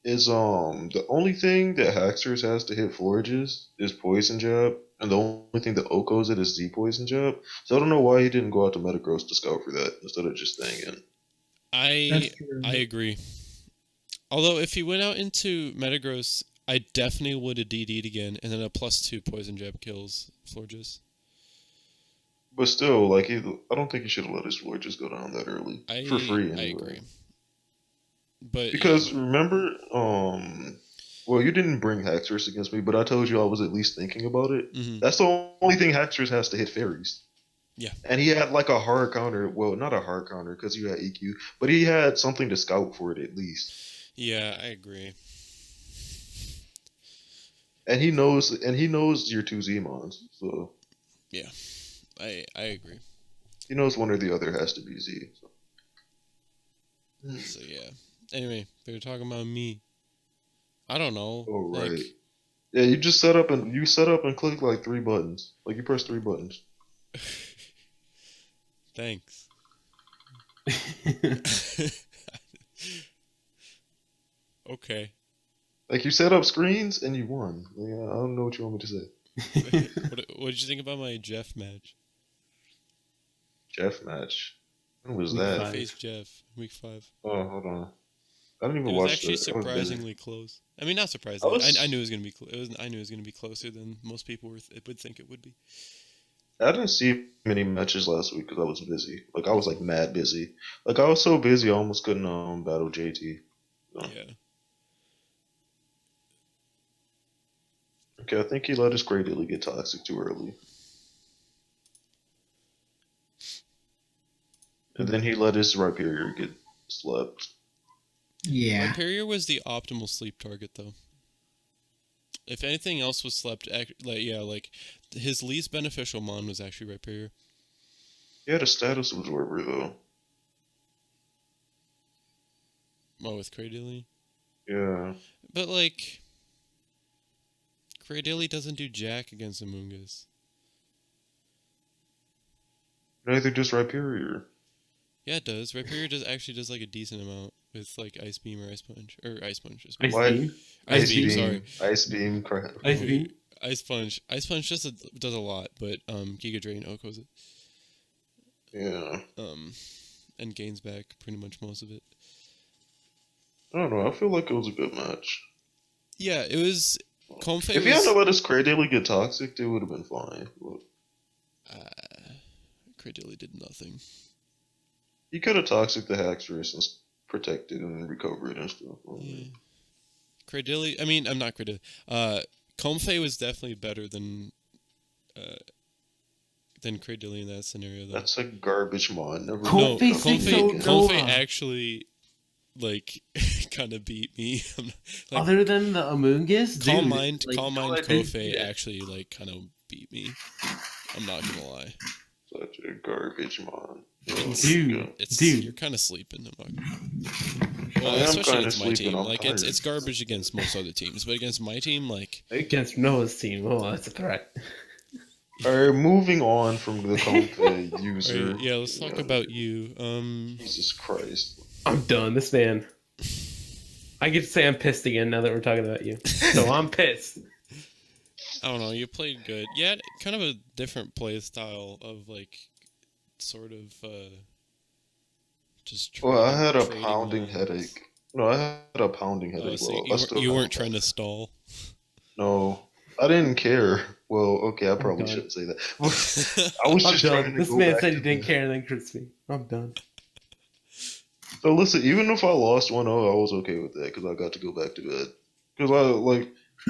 is the only thing that Haxorus has to hit Forages is Poison Jab, and the only thing that Oko's it is Z Poison Jab. So I don't know why he didn't go out to Metagross to scout for that instead of just staying in. I true. I agree. Although if he went out into Metagross, I definitely would have DD'd again, and then a +2 Poison Jab kills Florges. But still, like I don't think he should have let his Forages go down that early for free. Anyway. I agree. But Because yeah. remember, well, you didn't bring Haxorus against me, but I told you I was at least thinking about it. Mhm. That's the only thing Haxorus has to hit fairies. Yeah. And he had like a hard counter. Well, not a hard counter because you had EQ, but he had something to scout for it at least. Yeah, I agree. And he knows your two Zmons, so Yeah, I agree. he knows one or the other has to be Z. So. So yeah. Anyway, they were talking about me. I don't know. Oh right. Like, Yeah, you just set up and click like 3 buttons. Like you press 3 buttons. thanks. Okay. Like you set up screens and you won. Like, I don't know what you want me to say. What did you think about my Jeff match? Jeff match. When was Week that? I 5. faced Jeff week 5. Oh, hold on. I didn't even It was watch actually that. I was busy. surprisingly close. I mean, not surprisingly. was- I knew it was gonna be. I knew it was gonna be closer than most people would think it would be. I didn't see many matches last week because I was busy. Like I was like mad busy. Like I was so busy I almost couldn't battle JT. So. Yeah. Okay, I think he let his Great Dilly get toxic too early. And then he let his Rhyperior get slept. Yeah. Rhyperior was the optimal sleep target, though. If anything else was slept, like his least beneficial mon was actually Rhyperior. He had a status absorber though. Oh, with Cradily? Yeah. But like, Cradily doesn't do jack against Amoonguss. Neither does Rhyperior. Yeah, it does. Rhyperior does like a decent amount with like Ice Beam or Ice Punch Ice Punch. Just Ice What? Beam? Ice Beam. Sorry, Ice Beam, crap. Ice Beam? Ice Punch. Ice Punch does a lot, but Giga Drain Oko's it. Yeah. And gains back pretty much most of it. I don't know. I feel like it was a good match. Yeah, it was. Comfey If he hadn't let his Cradily get toxic, it would have been fine. But Cradily did nothing. he could have toxic the Haxorus and protected and recovered and stuff. Yeah. Cradily. I mean, I'm not Cradily. Comfey was definitely better than Cradily in that scenario, though. That's a garbage mod. Never. Cool. No, Comfey thinks so Comfey good. actually like kind of beat me. Like, Other than the Amoonguss, dude. Calm Mind like, Kofe yeah. actually like kind of beat me. I'm not gonna lie. Such a garbage mod. Dude. You're kind of sleeping. I'm not. Well, I am especially kinda against my sleeping, team. I'm Like tired. it's garbage against most other teams, but against my team, like Against Noah's team. Oh, that's a threat. Alright, moving on from the Comfey user. alright, yeah. Let's talk about you. Jesus Christ. I'm done. This man. I get to say I'm pissed again now that we're talking about you. So I'm pissed. I don't know. You played good. Yeah, kind of a different play style of like, sort of, just. Well, I had a trading pounding lines. headache. No, I had a pounding headache. So Well, I still you have weren't a trying to stall. No, I didn't care. Well, okay, I probably done. shouldn't say that. I was I'm just done. trying to This go man back said he to didn't the- care and then crits me. I'm done. So listen, even if I lost 1-0, I was okay with that because I got to go back to bed. Because I like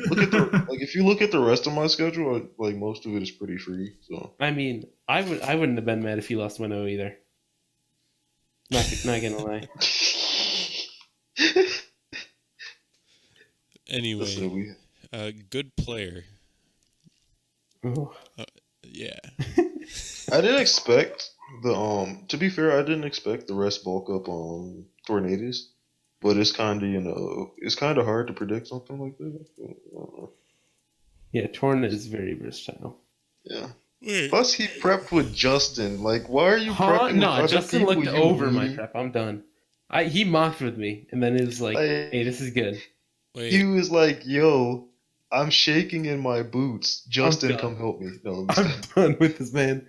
look at the like if you look at the rest of my schedule, like most of it is pretty free. So I mean, I wouldn't have been mad if you lost 1-0 either. Not gonna lie. Anyway, listen, Good player. Ooh. Yeah. I didn't expect the To be fair, I didn't expect the rest bulk up tornadoes, but it's kind of it's kind of hard to predict something like that. Yeah, Torn is very versatile. Yeah. Wait. Plus, he prepped with Justin. Like, why are you Huh? prepping with No, other Justin people? looked You over my weenie? prep. I'm done. He mocked with me, and then it was like, "Hey, this is good." He Wait. was like, "Yo, I'm shaking in my boots. Justin, done. come help me." No, let me I'm stop. done with this man.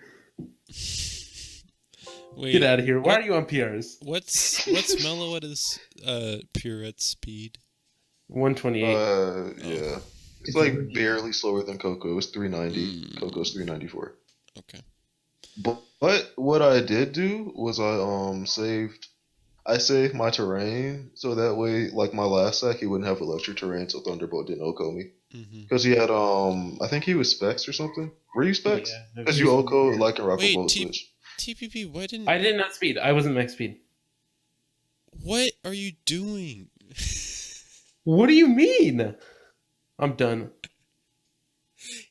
Wait. Get out of here. Why what- are you on PRs? What's Meloetta's pirouette speed? 128. Yeah. It's It's like really- barely slower than Coco. It's 390. Mm. Coco's 394. Okay. But what I did do was I saved my terrain so that way, like my last sack, he wouldn't have electric terrain, so Thunderbolt didn't OCO me. Mm-hmm. Because he had I think he was Specs or something. Were you Specs? Yeah. Because you OCO like a Rocket Wait, Bolt T- switch. TPP, why didn't... I did not speed. I wasn't max speed. What are you doing? What do you mean? I'm done.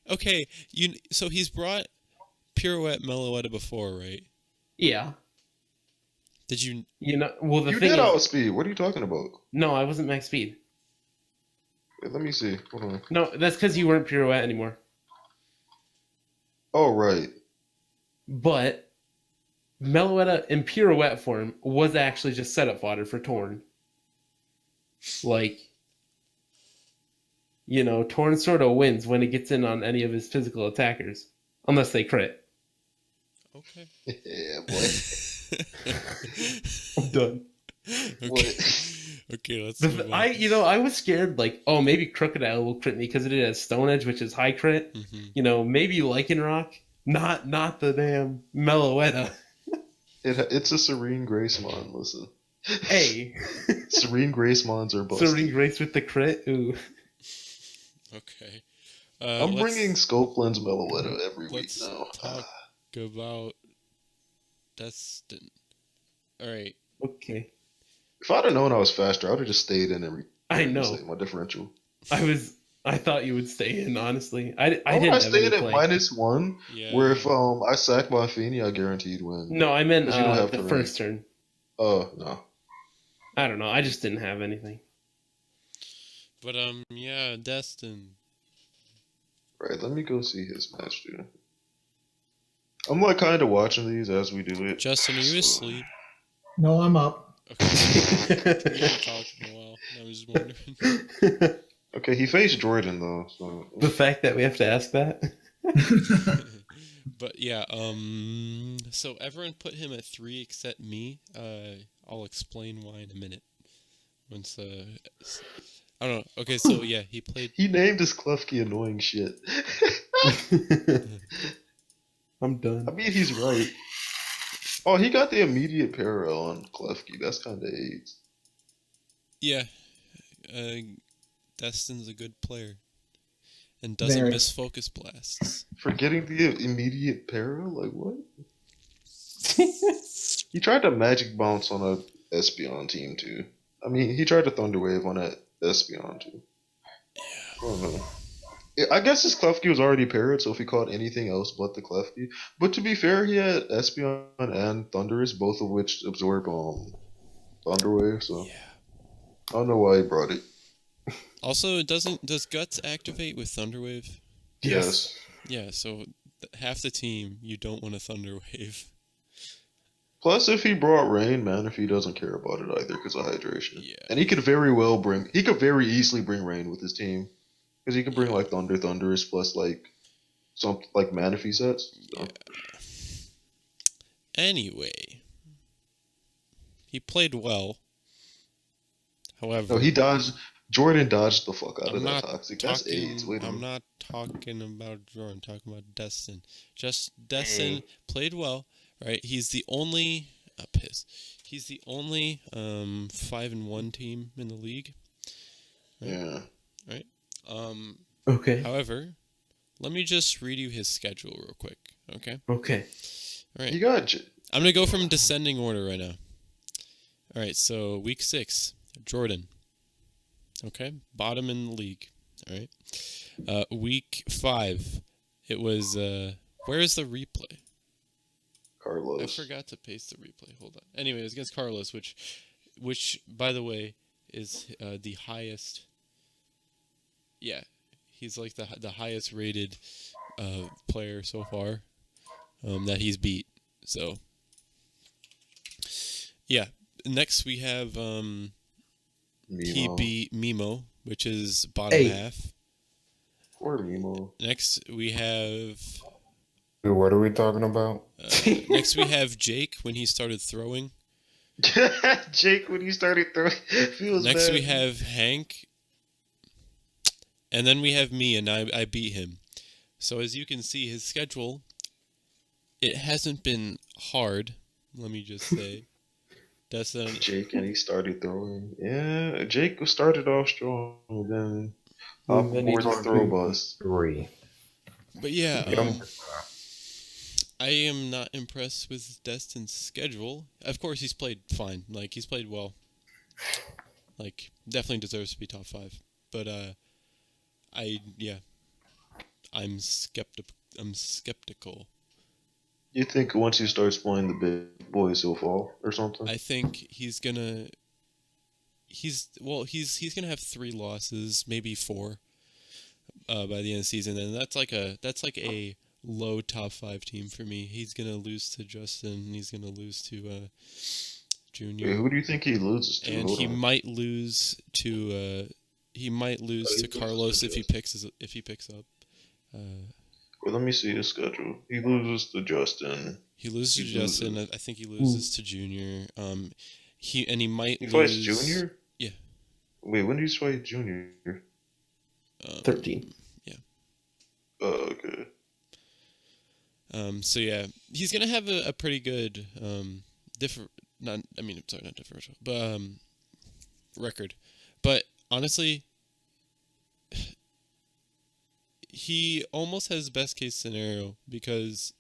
Okay, so he's brought pirouette Meloetta before, right? Yeah. Did you... Well, the You thing did is, outspeed. What are you talking about? no, I wasn't max speed. Wait, let me see. Hold on. No, that's because you weren't pirouette anymore. Oh, right. But Meloetta in pirouette form was actually just setup fodder for Torn. Like, Torn sort of wins when he gets in on any of his physical attackers, unless they crit. Okay. Yeah, boy. I'm done. Okay. Okay, let's The, move on. I was scared, like, oh, maybe Crocodile will crit me because it has Stone Edge, which is high crit. Mhm. Maybe Lycan Rock, not the damn Meloetta. It's a Serene Gracemon, listen. Hey, Serene Gracemons are busted. Serene Grace with the crit. Ooh, Okay. I'm let's bringing Scope Lens Meloetta every week let's now. talk about Destin. Alright. okay. If I'd have known I was faster, I would have just stayed in and I know. reset my differential. I thought you would stay in. Honestly, I didn't. I have stayed any at play. -1, Yeah. where if I sack my Feeny, I guaranteed win. No, I meant 'Cause you don't have the terrain. first turn. Oh, no. I don't know. I just didn't have anything. But yeah, Destin. Right, let me go see his match, dude. I'm like kind of watching these as we do it. Justin, are you So- asleep? No, I'm up. Okay. We haven't talked in a while. I was just wondering. Okay, he faced Jordan though, so The fact that we have to ask that. But yeah, so everyone put him at 3 except me. I'll explain why in a minute. Once I don't know. Okay, so yeah, he played. he named his Klefki annoying shit. I'm done. I mean, he's right. Oh, he got the immediate parallel on Klefki. That's kind of AIDS. Yeah, Destin's a good player, and doesn't Very. miss focus blasts. For getting the immediate parallel? Like, what? He tried to magic bounce on a Espeon team, too. I mean, he tried to Thunder Wave on that Espeon, too. I don't know. I guess his Klefki was already parried, so if he caught anything else but the Klefki. But to be fair, he had Espeon and Thundurus, both of which absorb Thunder Wave, so Yeah. I don't know why he brought it. Also, does Guts activate with Thunder Wave? Yes. Yeah, so half the team you don't want a Thunder Wave. Plus, if he brought Rain, man, if he doesn't care about it either because of hydration. Yeah. And he could very easily bring Rain with his team. Because he could bring like Thundurus plus like some like Manaphy sets. So. Yeah. Anyway, he played well. However, No, Jordan dodged the fuck out I'm of that not toxic. That's AIDS. Wait a I'm minute. not talking about Jordan. I'm talking about Destin. Just Destin played well, right? He's the only He's the only 5-1 team in the league. Yeah. Right. Okay. However, let me just read you his schedule real quick. Okay. Okay. All right. He got I'm gonna go from descending order right now. All right. So week 6, Jordan. Okay, bottom in the league. All right. Week 5. It was. Where is the replay? Carlos. I forgot to paste the replay. Hold on. Anyway, it was against Carlos, which by the way is the highest. Yeah, he's like the highest rated player so far that he's beat. So yeah. Next we have he Mimo. beat Mimo, which is bottom half. Poor Mimo. Next we have What are we talking about? next we have Jake when he started throwing. Jake, when you started throwing, feels Next bad. we have Hank. And then we have me, and I beat him. So as you can see, his schedule, it hasn't been hard, let me just say. Jake, and he started throwing. Yeah, Jake started off strong, then And then he aboard the just- throw bus. 3. But yeah, Get 'em. I am not impressed with Destin's schedule. Of course, he's played fine. Like, he's played well. Like, definitely deserves to be top 5. But, I'm skeptical. You think once he starts playing the big boys, he'll fall or something? I think he's gonna have 3 losses, maybe 4, by the end of the season, and that's like a low top 5 team for me. He's gonna lose to Justin, he's gonna lose to Junior, Wait, who do you think he loses to? and Hold he on. might lose to Carlos if he picks up. Well, let me see his schedule. He loses to Justin. He loses to He Justin. loses. I think he loses to Junior. He might He lose. fights Junior? Yeah. Wait, when did he fight Junior? 13. Oh, okay. So yeah, he's gonna have a pretty good not differential, but record. But honestly, he almost has best case scenario because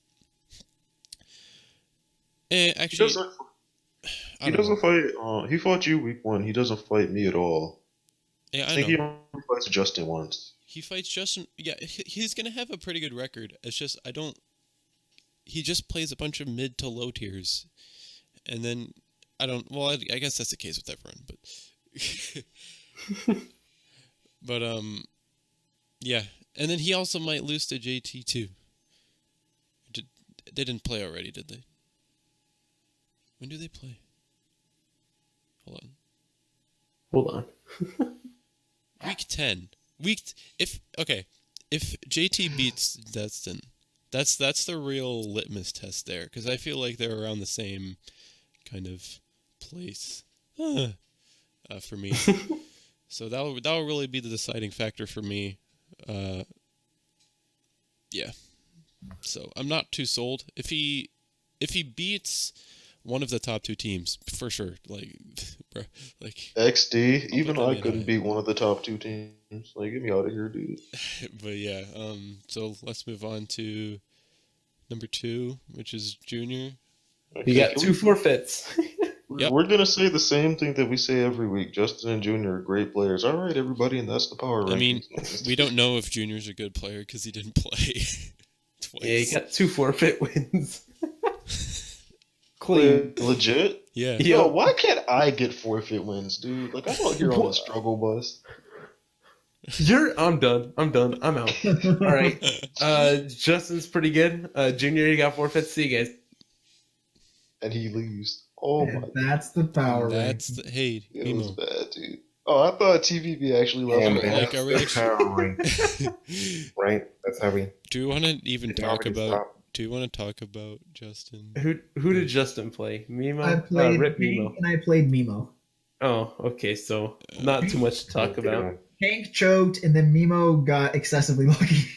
He actually doesn't. I He don't know. doesn't fight. He fought you week 1. He doesn't fight me at all. Yeah, I I think know. he only fights Justin once. He fights Justin. Yeah, he's gonna have a pretty good record. It's just he just plays a bunch of mid to low tiers, and then I don't. Well, I guess that's the case with everyone, but but yeah, and then he also might lose to JT too. They didn't play already, did they? When do they play? Hold on. Hold on. Week 10. If JT beats Destin, that's the real litmus test there, because I feel like they're around the same kind of place for me. So that'll really be the deciding factor for me. Yeah. So I'm not too sold. If he beats one of the top 2 teams, for sure. Like, bro, like. XD. I'll Even put that I in couldn't high. beat one of the top 2 teams. Like, get me out of here, dude. But yeah. So let's move on to number 2, which is Junior. You got 2 forfeits. Yep. We're gonna say the same thing that we say every week. Justin and Junior are great players. All right, everybody, and that's the power rankings. I mean, we don't know if Junior's a good player because he didn't play twice. Yeah, you got 2 forfeit wins. Clean. Legit. Yeah. Yeah. Yo, why can't I get forfeit wins, dude? Like, I'm out here on the struggle bus. I'm done. I'm out. All right. Justin's pretty good. Junior, you got forfeits. See you guys. And he leaves. Oh my And that's the power That's ranking. hey, It was Emo. bad, dude. Oh, I thought TVB actually left And me. Like, that's are we the actually- power rank, right? That's how we. Do you want to even It's talk already about? stopped. Do you want to talk about Justin? Who did Justin play? Mimo? I played Rip Hank Mimo. and I played Mimo. Oh, okay. So not too much to talk about. Hank choked and then Mimo got excessively lucky.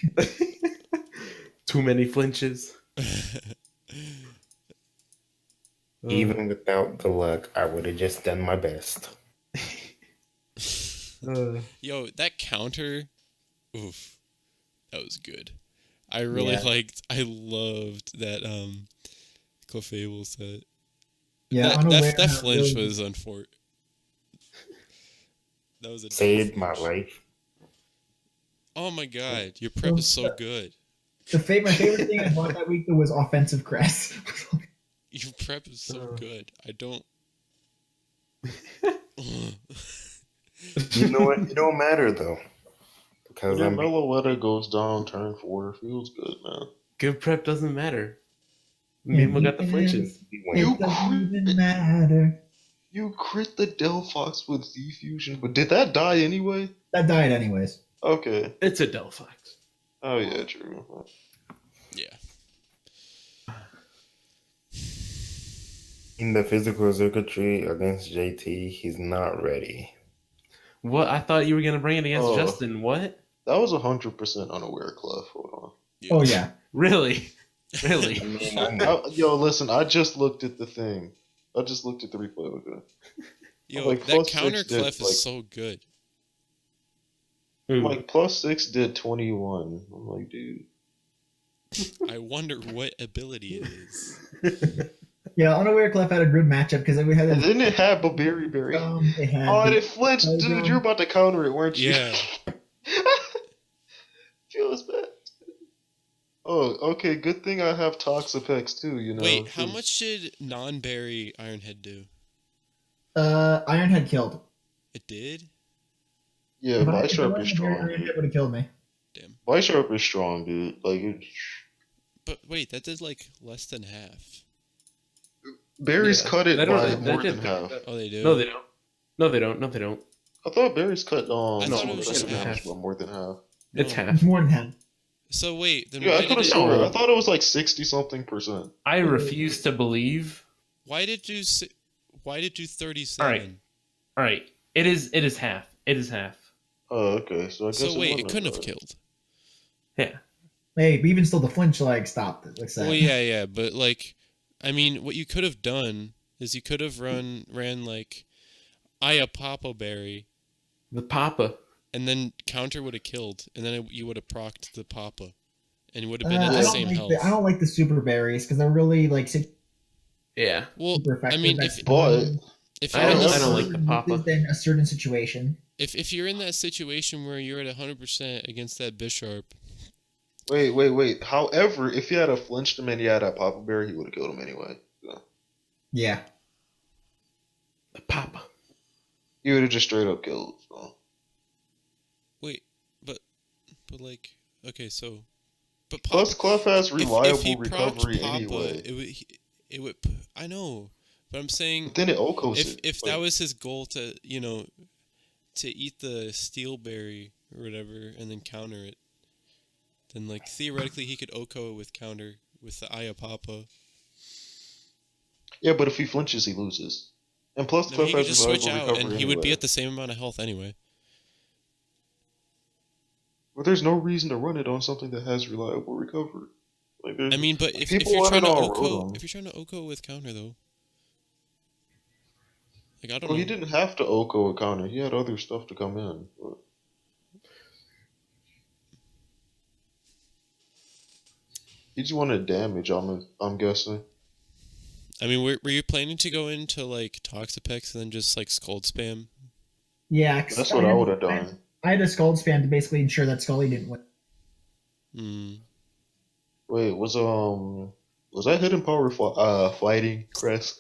Too many flinches. Even without the luck, I would have just done my best. Yo, that counter, oof, that was good. I really Yeah. I loved that Clefable set. Yeah, that unaware that how flinch really- was unfortunate. That was a Saved my flinch. life. Oh my god, your prep is so good. My favorite thing I bought that week though was offensive crest. Your prep is so good. I don't. You know what? It don't matter though, because Your I'm Meloetta goes down turn 4. Feels good, man. Good prep doesn't matter. Mimo got the flinches. It doesn't even matter. You crit the Delphox with Z Fusion, but did that die anyway? That died anyways. Okay. It's a Delphox. Oh yeah, true. Yeah. in the physical circuitry against JT. He's not ready. What? I thought you were gonna bring it against Oh. Justin. What? That was 100% unaware, Clef. Hold on. Oh yeah. Really? Really? I mean, I know. Yo, listen, I just looked at the thing. I just looked at the replay. Okay. Yo, Like, that plus counter 6 did, clef like- is so good. Ooh. Like +6 did 21. I'm like, dude. I wonder what ability it is. Yeah, Unaware Clef had a good matchup because we had And then it had Berry Berry. they had Oh, and the- it flinched, Oh, dude. no. You're about to counter it, weren't you? Yeah. Feels bad. Oh, okay. Good thing I have Toxapex too. You know. Wait, how much did non-berry Ironhead do? Ironhead killed. It did? Yeah, If I- if it Bisharp wasn't is a berry, strong. Ironhead Dude. would have killed me. Damn. Bisharp is strong, dude. Like, But wait, that did like less than half. berries Yeah. cut it That by don't- more that than did- half. Oh, they do? No, they don't. No, they don't. No, they don't. I thought berries cut I thought it no, was less just than half, half. but more than half. It's No. half. It's more than half. So wait, then Yeah, I why could did have it, sworn. I thought it was like 60-something%. I refuse to believe. why did you 37? All right. It is half. It is half. Oh, okay. So I guess. So wait, it wasn't couldn't have right. killed. Yeah. Hey, but even still, the flinch like stopped it. Like that. Well, yeah, but like, I mean, what you could have done is you could have ran like Papa Berry, The Papa. and then counter would have killed, and then you would have procced the Papa, and you would have been I at the don't same like health. I don't like the super berries because they're really like super Yeah. Well, effective. I mean, That's- But if I you're don't like the Papa. Then a certain situation. if you're in that situation where you're at 100% against that Bisharp, wait. However, if he had a flinched him and he had a Papa Berry, he would have killed him anyway. So. Yeah. The Papa. He would have just straight up killed. So. wait, but like, okay, so, but Plus, Clef has if reliable he procced recovery Papa, anyway. it would. I know, but I'm saying But then it Okos it. if that was his goal to to eat the steel berry or whatever and then counter it, then like theoretically he could Oko it with counter with the Aya Papa. Yeah, but if he flinches, he loses. And plus, No, Clef he could has just reliable switch out recovery and he would be anyway. at the same amount of health anyway. But there's no reason to run it on something that has reliable recovery. Like, I mean, but if People you're run trying it to on Oko, Rotom. if you're trying to Oko with counter though, like I don't Well, know. he didn't have to Oko a counter. He had other stuff to come in. But... He just wanted damage. I'm guessing. I mean, were you planning to go into like Toxapex and then just like Scald spam? Yeah. 'cause That's what I would have done. I had a Scald spam to basically ensure that Scully didn't win. Hmm. Wait, was that hidden power fighting Crest?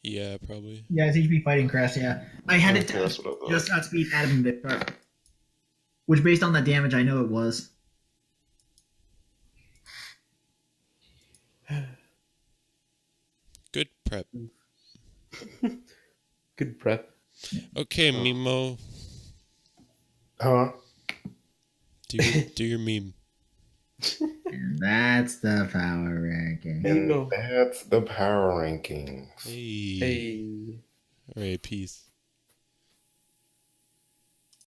Yeah, probably. Yeah, it's HP fighting Crest. Yeah, I had it Okay, that's what I thought. just outspeed Adam and Victor, which based on that damage, I know it was. Good prep. Good prep. Okay, Mimo, Huh? do your meme. That's the power ranking. And Bingo. that's the power rankings. Hey. Hey. All right, peace.